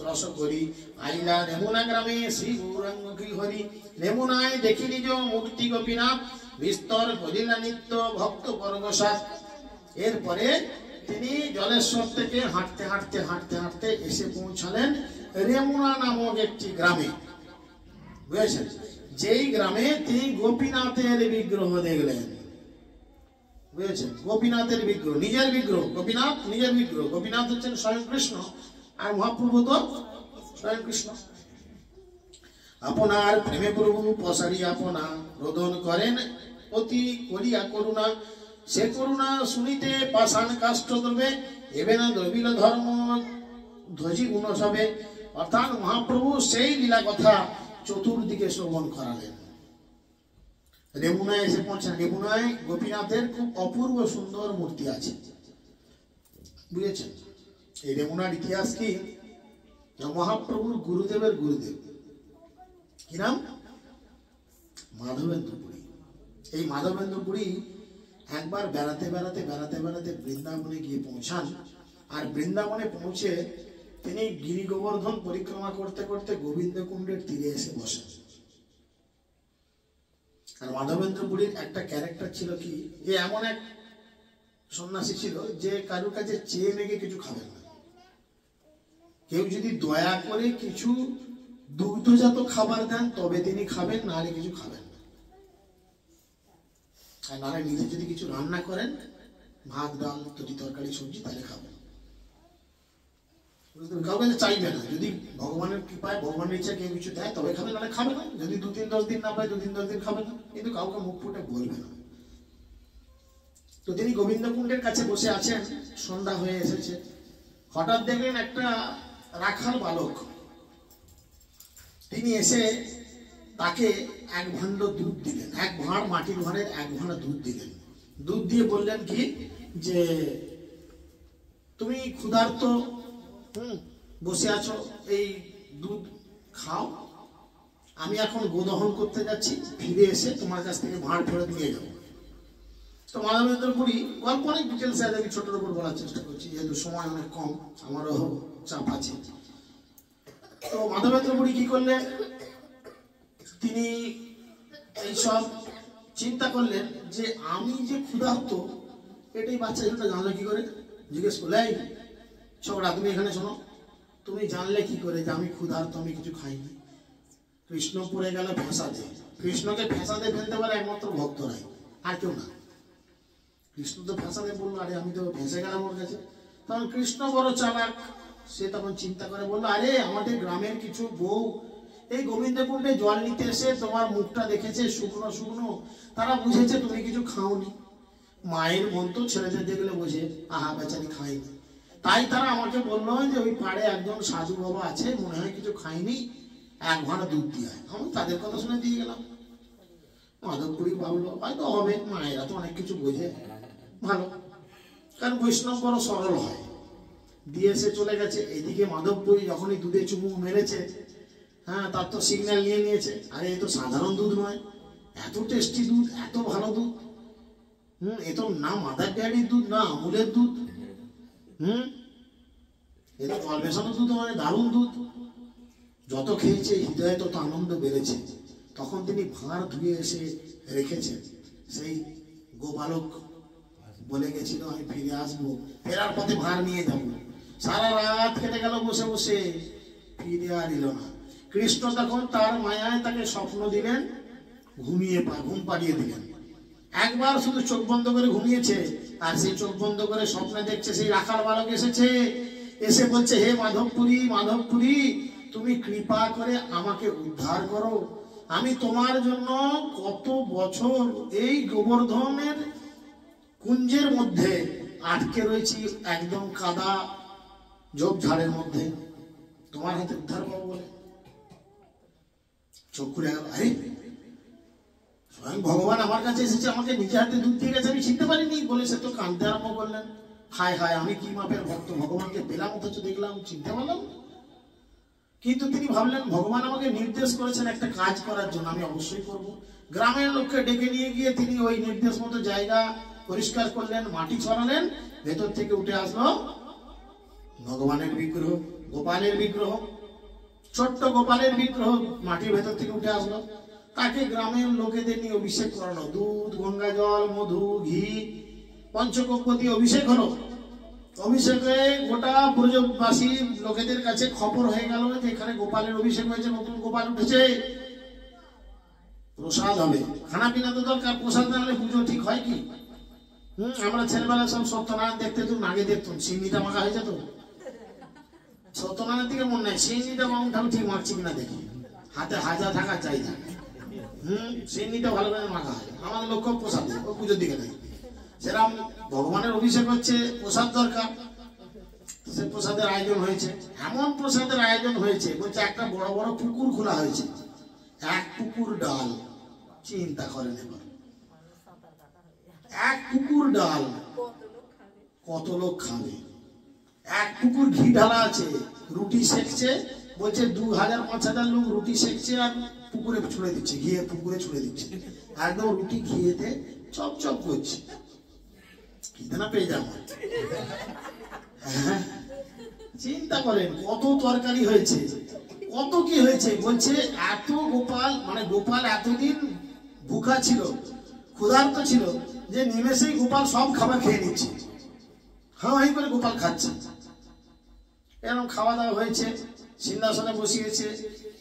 রস করি, আইলা রেমুনা গ্রামে শ্রী গৌরাঙ্গ হরি। রেমুনায় দেখি নিজ মূর্তি গোপীনাথ, বিস্তর করিলা নিত্য ভক্ত পরগসাত। এরপরে তিনি জলেশ্বর থেকে হাঁটতে হাঁটতে হাঁটতে হাঁটতে এসে পৌঁছালেন রেমুনা নামক একটি গ্রামে, বুঝেছেন? যেই গ্রামে তিনি গোপীনাথের বিগ্রহ দেখলেন, বুঝেছেন? গোপীনাথের বিগ্রহ, নিজের বিগ্রহ, গোপীনাথ নিজের বিগ্রহ। গোপীনাথ হচ্ছেন স্বয়ং কৃষ্ণ, আর মহাপ্রভু তো স্বয়ং কৃষ্ণ। আপনার প্রেমে প্রভু পসারি আপনা, রোদন করেন অতি করিয়া করুণা। সে করুণা শুনিতে পাষাণ কাষ্ঠ দ্রবে, এবে না দ্রবিল ধর্ম ধ্বজি গুণ সবে। অর্থাৎ মহাপ্রভু সেই লীলা কথা চতুর্দিকে শ্রবণ করালেন। রেমুনায় এসে পৌঁছান। রেমুনায় গোপীনাথের খুব অপূর্ব সুন্দর মূর্তি আছে, বুঝেছেন? এই রেমুনার ইতিহাস কি, মহাপ্রভুর গুরুদেবের গুরুদেব কি নাম? মাধবেন্দ্র পুরী। এই মাধবেন্দ্র পুরী একবার বেড়াতে বেড়াতে বেড়াতে বেড়াতে বৃন্দাবনে গিয়ে পৌঁছান। আর বৃন্দাবনে পৌঁছে তিনি গিরি গোবর্ধন পরিক্রমা করতে করতে গোবিন্দ কুণ্ডের তীরে এসে বসেন। আর মাধবেন্দ্র পুরীর একটা ক্যারেক্টার ছিল কি, যে এমন এক সন্ন্যাসী ছিল যে কারোর কাছে চেয়ে মেগে কিছু খাবেন না। কেউ যদি দয়া করে কিছু দুগ্ধজাত খাবার দেন তবে তিনি খাবেন, নাহলে কিছু খাবেন না। আর নাহলে নিজে যদি কিছু রান্না করেন, ভাত ডাল তরি তরকারি সবজি, তাহলে খাবেন। কাউকে চাইবে না, যদি ভগবানের কৃপায় ভগবানের ইচ্ছা কেউ কিছু দেয় তবে খাবে, নাহলে খাবে না। যদি 2-3-10 দিন না পায়, 2-3-10 দিন খাবে না, কিন্তু কাউকে মুখ ফুটে বলবে না। তো তিনি গোবিন্দকুণ্ডের কাছে বসে আছেন, সন্ধ্যা হয়ে এসেছে। হঠাৎ দেখলেন একটা রাখাল বালক, তিনি এসে তাকে 1 ভাণ্ড দুধ দিলেন, 1 ভাঁড় মাটির ভাঁড়ের 1 ভাঁড় দুধ দিলেন। দুধ দিয়ে বললেন কি যে তুমি ক্ষুধার্ত, বসে আছো, এই দুধ খাও, আমি এখন গোদহন করতে যাচ্ছি, ফিরে এসে তোমার কাছ থেকে ভাঁড় ফেরত নিয়ে যাবো। তো মাধবেন্দ্র পুরী গল্প অনেক ডিটেলস আছে, আমি ছোটোর উপর বলার চেষ্টা করছি, যেহেতু সময় অনেক কম, আমারও চাপ আছে। তো মাধবেন্দ্র পুরী কি করলেন, তিনি এইসব চিন্তা করলেন যে আমি যে ক্ষুধার্ত, এটাই বাচ্চা ছেলেটা জানলো কি করে। জিজ্ঞেস করলে, এই ছোকরা তুমি এখানে শোনো, তুমি জানলে কি করে যে আমি ক্ষুধার্ত, আমি কিছু খাইনি? কৃষ্ণ পড়ে গেল ফেঁসাতে। কৃষ্ণকে ফেঁসাতে ফেলতে পারে একমাত্র ভক্তরাই, আর কেউ না। কৃষ্ণ তো ফেঁসাতে বললো, আরে আমি তো ফেঁসে গেলাম ওর কাছে। তখন কৃষ্ণ বড় চালাক, সে তখন চিন্তা করে বললো, আরে আমাদের গ্রামের কিছু বউ এই গোবিন্দকুণ্ডে জল নিতে এসে তোমার মুখটা দেখেছে শুকনো শুকনো, তারা বুঝেছে তুমি কিছু খাওনি। মায়ের মন তো ছেলেদের দেখলে বোঝে, আহা বেচারি খায়নি, তাই তারা আমাকে বললো যে ওই পাড়ে একজন সাধু বাবা আছে, মনে হয় কিছু খায়নি, 1 ভাঁড় দুধ দিয়ে হয়। আমি তাদের কথা শুনে দিয়ে গেলাম। মাধবপুরী ভাবলো হয়তো হবে, মায়েরা তো অনেক কিছু বোঝে, ভালো, কারণ বৈষ্ণব বড় সরল হয়। দিয়ে এসে চলে গেছে। এদিকে মাধবপুরী যখনই দুধে চুমুক মেরেছে, হ্যাঁ, তার তো সিগন্যাল নিয়ে নিয়েছে, আরে এ তো সাধারণ দুধ নয়, এত টেস্টি দুধ, এত ভালো দুধ, এ তো না মাদার ডেয়ারির দুধ, না আমুলের দুধ, এ তো জল মেশানো দুধ, মানে দারুণ দুধ। যত খেয়েছে হৃদয়ে তত আনন্দ বেড়েছে। তখন তিনি ভাঁড় ধুয়ে এসে রেখেছেন। সেই গোপালক বলে গেছিল আমি ফিরে আসবো, ফেরার পথে ভাঁড় নিয়ে যাবো। সারা রাত কেটে গেল বসে বসে, ফিরে আর এলো না। কৃষ্ণ তখন তার মায়ায় তাকে স্বপ্ন দিলেন, ঘুম পাড়িয়ে দিলেন। একবার শুধু চোখ বন্ধ করে ঘুমিয়েছে, আর সেই চোখ বন্ধ করে স্বপ্নে দেখছে সেই রাখাল বালক এসেছে, এসে বলছে, হে মাধবপুরী, মাধবপুরী, তুমি কৃপা করে আমাকে উদ্ধার করো। আমি তোমার জন্য কত বছর এই গোবর্ধনের কুঞ্জের মধ্যে আটকে রয়েছি, একদম কাদা ঝোপঝাড়ের মধ্যে, তোমার হাতে উদ্ধার পাবো বলে। চোখ খুলে গেল, আরে স্বয়ং ভগবান আমার কাছে এসেছে, আমাকে নিজে হাতে দুধ দিয়ে গেছে, আমি চিনতে পারিনি বলে সে তো কাঁদতে আরম্ভ করলেন। হায় হায়, আমি কি মাপের ভক্ত, ভগবানকে পেলাম অথচ দেখলাম চিনতে পারলাম। কিন্তু তিনি ভাবলেন ভগবান আমাকে নির্দেশ করেছেন একটা কাজ করার জন্য, আমি অবশ্যই করব। গ্রামের লোককে ডেকে নিয়ে গিয়ে তিনি ওই নির্দেশ মতো জায়গা পরিষ্কার করলেন, মাটি ছড়ালেন, ভেতর থেকে উঠে আসলো ভগবানের বিগ্রহ, গোপালের বিগ্রহ, ছোট্ট গোপালের বিগ্রহ মাটির ভেতর থেকে উঠে আসলো। তাকে গ্রামের লোকেদের নিয়ে অভিষেক করানো, দুধ, গঙ্গা জল, মধু, ঘি, পঞ্চগব্য দিয়ে অভিষেক হলো। অভিষেকে গোটা ব্রজবাসী লোকেদের কাছে খবর হয়ে গেল যে এখানে গোপালের অভিষেক হয়েছে, নতুন গোপাল উঠেছে, প্রসাদ হবে। খানা পিনা তো দরকার, প্রসাদ না হলে পুজো ঠিক হয় কি? আমরা ছেলেবেলা সব সত্যনারায়ণ দেখতে তো আগে দেখতাম, সিন্নিটা মাখা হয়ে যেত। সত্যনারায়ণ থেকে মনে নাই, সিন্নিটা মাউন্টাও ঠিক মাখছি কিনা দেখি, হাতে হাজা থাকা চাই না। সিন্নিটা ভালো করে মাখা হয়, আমাদের লক্ষ্য প্রসাদ, ও পুজোর দিকে নেই। সেরকম ভগবানের অভিষেক হচ্ছে, প্রসাদ দরকার, সে প্রসাদের আয়োজন হয়েছে। এমন প্রসাদের আয়োজন হয়েছে, বলছে একটা বড় বড় পুকুর খোলা হয়েছে, 1 পুকুর ডাল, চিন্তা করেন এবার, 1 পুকুর ডাল কত লোক খাবে। 1 পুকুর ঘি ঢালা আছে, রুটি সেকছে, বলছে 2000-5000 লোক রুটি সেকছে আর পুকুরে ছুড়ে দিচ্ছে, ঘিয়ে পুকুরে ছুড়ে দিচ্ছে, একদম রুটি ঘিয়েতে চপ চপ করছে, কিনা পেয়ে যাবো। চিন্তা করেন কত তরকারি হয়েছে, কত কি হয়েছে। বলছে এত গোপাল, মানে গোপাল এতদিন ভুখা ছিল, ক্ষুধার্ত ছিল, যে নিমেষেই গোপাল সব খাবার খেয়ে নিচ্ছে, হাওয়াই করে গোপাল খাচ্ছে। এরকম খাওয়া দাওয়া হয়েছে। সিংহাসনে বসিয়েছে,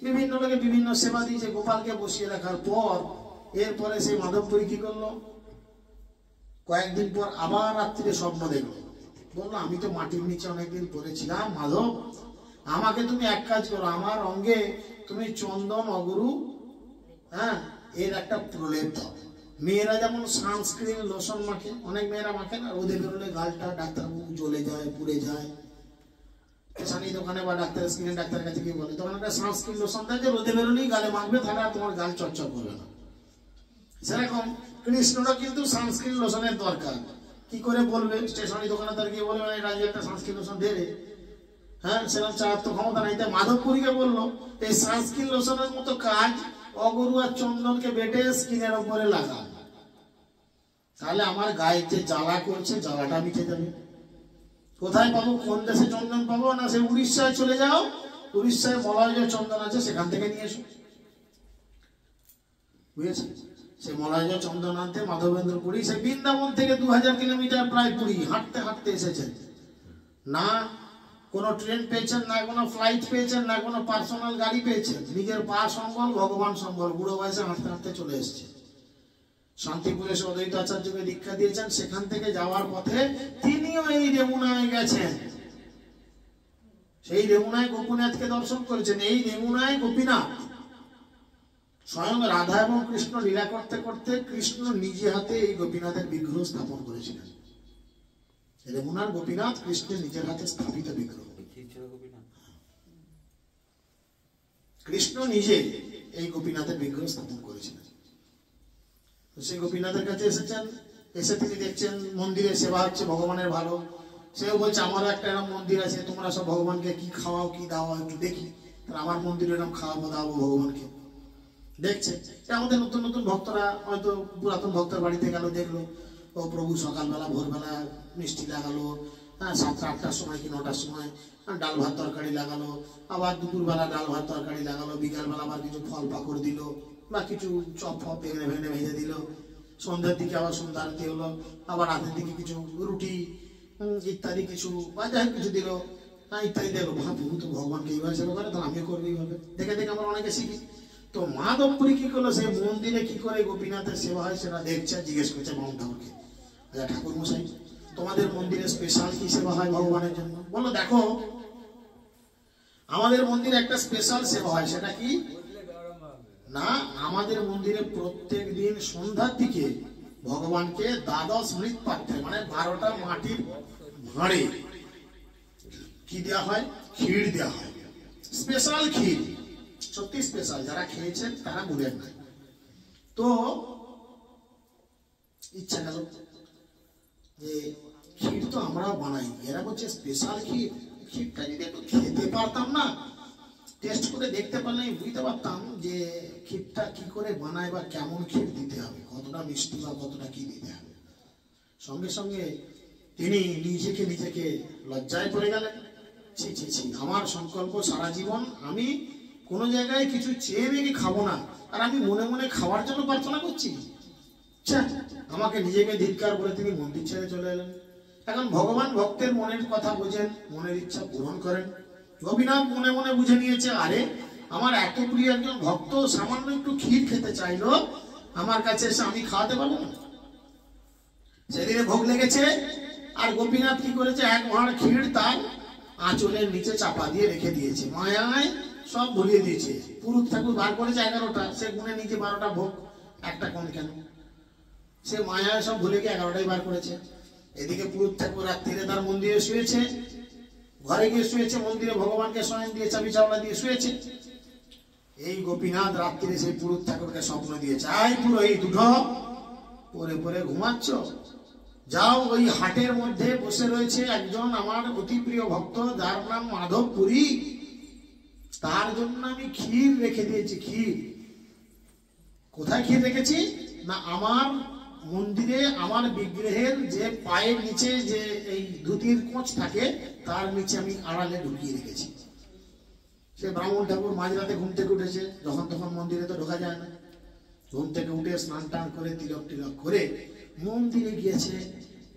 বিভিন্ন লোকে বিভিন্ন সেবা দিয়েছে, গোপালকে বসিয়ে রাখার পর এরপরে সেই মাধবপুরী কি করলো, কয়েকদিন পর আবার রাত্রিরে স্বপ্ন দেখলো, বললো আমি তো মাটির নিচে অনেকদিন পড়েছিলাম, মাধব আমাকে তুমি এক কাজ করো, আমার অঙ্গে তুমি চন্দন অগুরু হ্যাঁ এর একটা প্রলেপ দাও। মেয়েরা যেমন সানস্ক্রিন লোশন মাখে, অনেক মেয়েরা মাখে না, রোদে বেরোলে গালটা ডাক্তারবাবু জ্বলে যায়, পুড়ে যায়, পেশানি দোকানে বা ডাক্তার স্কিনের ডাক্তারের কাছে গিয়ে বলে তখন একটা সানস্ক্রিন লোশন দেয় যে রোদে বেরোলেই গালে মাখবে, তাহলে আর তোমার গাল চর্চা করবে না। সেরকম কৃষ্ণরও কিন্তু সানস্ক্রিন লোশনের দরকার। কি করে বলবে, স্টেশনারি দোকানে তার গিয়ে বলবে রাজু একটা সানস্ক্রিন লোশন দে রে, হ্যাঁ সেরকম চার তো ক্ষমতা নাই। তাই মাধবপুরীকে বললো এই সানস্ক্রিন লোশনের মতো কাজ অগরু আর চন্দনকে বেটে স্কিনের উপরে লাগা, তাহলে আমার গায়ে যে জ্বালা করছে জ্বালাটা মিটে যাবে। কোথায় পাবো, কোন দেশে চন্দন পাবো, না সে উড়িষ্যায় চলে যাও, উড়িষ্যায় মলয় চন্দন আছে সেখান থেকে নিয়ে এসো, বুঝেছে? সে মলয় চন্দন আনতে মাধবেন্দ্র পুরী, সে বৃন্দাবন থেকে 2000 কিলোমিটার প্রায় পুরী হাঁটতে হাঁটতে এসেছেন। না কোনো ট্রেন পেয়েছেন, না কোনো ফ্লাইট পেয়েছেন, না কোনো পার্সোনাল গাড়ি পেয়েছেন, নিজের পা সম্বল ভগবান সম্বল, বুড়ো বয়সে হাঁটতে হাঁটতে চলে এসছে। শান্তিপুরে এসে অদ্বৈত আচার্যকে দীক্ষা দিয়েছেন, সেখান থেকে যাওয়ার পথে তিনিও এই রেমুনায় গেছেন, সেই রেমুনায় গোপীনাথকে দর্শন করেছেন। এই রেমুনায় গোপীনাথ স্বয়ং রাধা এবং কৃষ্ণ লীলা করতে করতে কৃষ্ণ নিজে হাতে এই গোপীনাথের বিগ্রহ স্থাপন করেছিলেন। রেমুনার গোপীনাথ কৃষ্ণের নিজের হাতে স্থাপিত বিগ্রহ, কৃষ্ণ নিজে এই গোপীনাথের বিগ্রহ স্থাপন করেছিলেন। সেই গোপীনাথের কাছে এসেছেন, এসে তিনি দেখছেন মন্দিরে সেবা হচ্ছে, ভগবানের ভালো। সেও বলছে আমারও একটা এরকম মন্দির আছে, তোমরা সব ভগবানকে কি খাওয়াও কি দাও একটু দেখি, আমার মন্দিরে এরকম খাওয়াবো দাওয়াবো ভগবানকে। দেখছে আমাদের নতুন নতুন ভক্তরা হয়তো পুরাতন ভক্তের বাড়িতে গেল, দেখলো ও প্রভু সকালবেলা ভোরবেলা মিষ্টি লাগালো, হ্যাঁ 7টা 8টার সময় কি 9টার সময় ডাল ভাত তরকারি লাগালো, আবার দুপুরবেলা ডাল ভাত তরকারি লাগালো, বিকালবেলা আবার কিছু ফল পাকড় দিল বা কিছু চপ ফপ ভেঙে ভেঙে ভেজে দিল, সন্ধ্যার দিকে আবার সন্ধ্যা আরতি হলো, আবার রাতের দিকে কিছু রুটি ইত্যাদি কিছু বা যাই কিছু দিল, হ্যাঁ ইত্যাদি দিল। প্রভু তো ভগবানকে এইভাবে সেবা করে, তাহলে আমিও করবো এইভাবে, দেখে দেখে আমরা অনেকে শিখি। তো মাধবপুরী কি করলো, সেই মন্দিরে কি করে গোপীনাথের সেবা হয় সেটা দেখছে, জিজ্ঞেস করছে বামুন ঠাকুরকে, আচ্ছা ঠাকুর মশাই তোমাদের মন্দিরে স্পেশাল কি সেবা হয় ভগবানের জন্য? বললো দেখো আমাদের মন্দিরে একটা স্পেশাল সেবা হয়, সেটা কি না, আমাদের মন্দিরে প্রত্যেক দিন সন্ধ্যার দিকে ভগবানকে দ্বাদশ মৃৎ পাত্রে মানে 12টা মাটির ভাঁড়ে কি দেওয়া হয়, ক্ষীর দেওয়া হয়, স্পেশাল ক্ষীর, সত্যি স্পেশাল, যারা খেয়েছেন তারা ভুলেন না। তো ইচ্ছা গেল যে ক্ষীর তো আমরাও বানাই, এরা বলছে স্পেশাল ক্ষীর, ক্ষীরটা যদি একটু খেতে পারতাম না, টেস্ট করে দেখতে পারলে বুঝতে পারতাম যে ক্ষীরটা কি করে বানায় বা কেমন ক্ষীর দিতে হবে, কতটা মিষ্টি বা কতটা কি দিতে হবে। সঙ্গে সঙ্গে তিনি নিজেকে লজ্জায় পড়ে গেলেন, ছি ছি ছি, আমার সংকল্প সারা জীবন আমি কোনো জায়গায় কিছু চেয়ে মেয়ে খাবো না, আর আমি মনে মনে খাওয়ার জন্য প্রার্থনা করছি। আমাকে নিজেকে ধিক্কার বলে তিনি মন্দির ছেড়ে চলে এলেন। এখন ভগবান ভক্তের মনের কথা বোঝেন, মনের ইচ্ছা পূরণ করেন। গোপীনাথ মনে মনে বুঝে নিয়েছে, আরে আমার এত প্রিয় একজন ভক্ত সামান্য একটু ক্ষীর খেতে চাইলো, আমার কাছে এসে আমি খাওয়াতে পারবো না। সেদিনে ভোগ লেগেছে, আর গোপীনাথ কি করেছে, এক ভাঁড় ক্ষীর তার আঁচলের নিচে চাপা দিয়ে রেখে দিয়েছে, মায়ায় সব ভুলিয়ে দিয়েছে। পুরুত ঠাকুর বার করেছে 11টা, সে গুনে নিজে 12টা ভোগ, একটা কোন কেন, সে মায়ায় সব ভুলে গিয়ে 11টাই বার করেছে। এদিকে পুরুত ঠাকুর রাত্রিরে তার মন্দিরে শুয়েছে, ঘরে গিয়ে শুয়েছে, মন্দিরে ভগবানকে স্বয়ং দিয়ে চাবি চাওলা দিয়ে শুয়েছে। এই গোপীনাথ রাত্রিরে সেই পুরুত ঠাকুরকে স্বপ্ন দিয়েছে, আই পুরোহিত উঠো, পরে পরে ঘুমাচ্ছ, যাও ওই হাটের মধ্যে বসে রয়েছে একজন আমার অতি প্রিয় ভক্ত, যার নাম মাধবপুরী, তার জন্য আমি ক্ষীর রেখে দিয়েছি। ক্ষীর কোথায় ক্ষীর রেখেছি না, আমার মন্দিরে আমার বিগ্রহের যে পায়ের নিচে যে এই ধুতির কোঁচ থাকে তার নিচে আমি আড়ালে ঢুকিয়ে রেখেছি। সে ব্রাহ্মণ ঠাকুর মাঝরাতে ঘুম থেকে উঠেছে, যখন তখন মন্দিরে তো ঢোকা যায় না, ঘুম থেকে উঠে স্নান টান করে তিলক টিলক করে মন্দিরে গিয়েছে,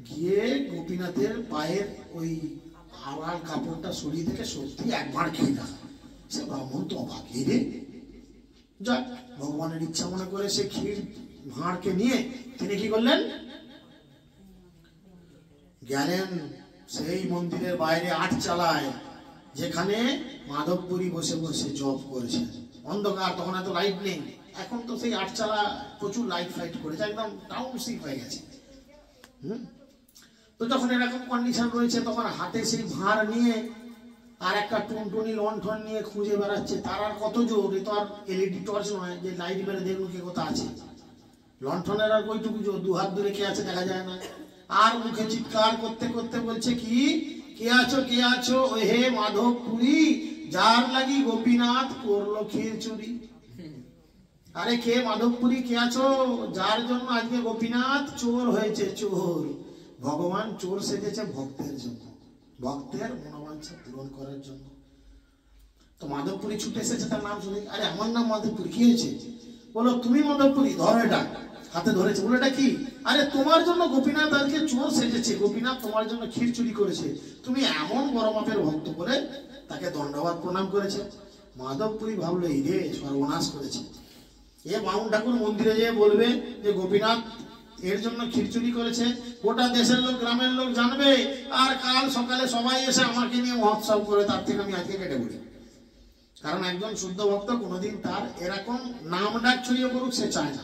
গিয়ে গোপীনাথের পায়ের ওই আড়াল কাপড়টা সরিয়ে থেকে সত্যি এক ভাঁড় ক্ষীর রাখা, সে ব্রাহ্মণ তো অবাক, এই রে, যাক ভগবানের ইচ্ছা মনে করে সে ক্ষীর ভাঁড়কে নিয়ে তিনি কি করলেন, গেলেন সেই মন্দিরের বাইরে আটচালায়, যেখানে মাধবপুরী বসে বসে জপ করেছেন। অন্ধকার, তখন এত লাইট নেই, এখন তো সেই আটচালা প্রচুর লাইট ফাইট করেছে, একদম টাউনশিপ হয়ে গেছে। তো যখন এরকম কন্ডিশন রয়েছে, তখন হাতে সেই ভাঁড় নিয়ে আর একটা টুনটুনি লণ্ঠন নিয়ে খুঁজে বেড়াচ্ছে। তার আর কত জোর, এ তো আর এলইডি টর্চ নয় যে লাইট মেরে দেখুন কে কোথা আছে। লণ্ঠনের আর কইটুকু জোর, দু হাত দূরে কে আছে দেখা যায় না। আর মুখে চিৎকার করতে করতে বলছে, কি কে আছো, কে আছো, ও হে মাধবপুরী, যার লাগি গোপীনাথ করলো ক্ষীর চুরি। আরে কে মাধবপুরী, কে আছো, যার জন্য আজকে গোপীনাথ চোর হয়েছে, চোর। ভগবান চোর সেজেছে ভক্তের জন্য, ভক্তের মনোবাঞ্ছা পূরণ করার জন্য। তো মাধবপুরী ছুটে এসেছে, তার নাম শুনে, আরে আমার নাম মাধবপুরী, কি হয়েছে? বলো তুমি মাধবপুরী, ধরো এটা। হাতে ধরেছে, বলে এটা কি? আরে তোমার জন্য গোপীনাথ আজকে চোর সেজেছে, গোপীনাথ তোমার জন্য ক্ষীর চুরি করেছে, তুমি এমন বড় মাপের ভক্ত করে তাকে দণ্ডবাদ প্রণাম করেছে। মাধবপুরী ভাবলো, এই রে সর্বনাশ করেছে, এ বামুন ঠাকুর মন্দিরে যেয়ে বলবে যে গোপীনাথ এর জন্য ক্ষীর চুরি করেছে, গোটা দেশের লোক গ্রামের লোক জানবে, আর কাল সকালে সবাই এসে আমাকে নিয়ে মহোৎসব করে, তার থেকে আমি আজকে কেটে পড়ি। কারণ একজন শুদ্ধ ভক্ত কোনোদিন তার এরকম নাম ডাক ছড়িয়ে পড়ুক সে চায় না,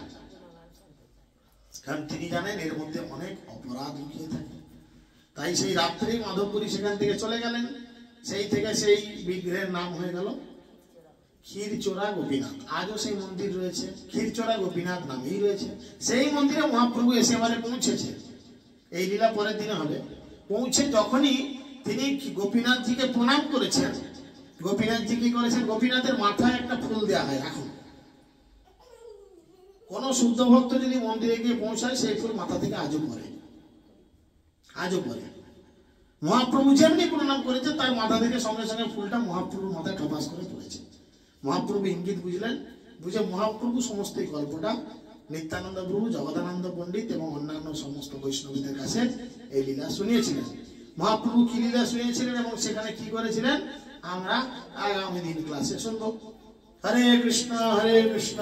কারণ তিনি জানেন এর মধ্যে অনেক অপরাধ লুকিয়ে থাকে। তাই সেই রাত্রেই মাধবপুরী সেখান থেকে চলে গেলেন। সেই থেকে সেই বিগ্রহের নাম হয়ে গেল ক্ষীরচোরা গোপীনাথ। আজও সেই মন্দির রয়েছে, ক্ষীরচোরা গোপীনাথ নামেই রয়েছে। সেই মন্দিরে মহাপ্রভু এসে এবারে পৌঁছেছে, এই লীলা পরের দিনে হবে। পৌঁছে যখনই তিনি গোপীনাথজিকে প্রণাম করেছেন, গোপীনাথজি কি করেছেন, গোপীনাথের মাথায় একটা ফুল দেওয়া হয়। এখন কোন শুদ্ধ ভক্ত যদি মন্দিরে গিয়ে পৌঁছায়, সেই ফুল মাথা থেকে আজও পড়ে, আজও পড়ে। মহাপ্রভু যেমনি প্রণাম করেছে, তার মাথা থেকে সঙ্গে সঙ্গে ফুলটা মহাপ্রভুর মাথায় ঠপাস করে পড়েছে। মহাপ্রভু ইঙ্গিত বুঝলেন, বুঝে মহাপ্রভু সমস্ত এই গল্পটা নিত্যানন্দ প্রভু, জগদানন্দ পণ্ডিত এবং অন্যান্য সমস্ত বৈষ্ণবীদের কাছে এই লীলা শুনিয়েছিলেন। মহাপ্রভু কি লীলা শুনিয়েছিলেন এবং সেখানে কি করেছিলেন আমরা আগামী দিন ক্লাসে শুনবো। হরে কৃষ্ণ হরে কৃষ্ণ।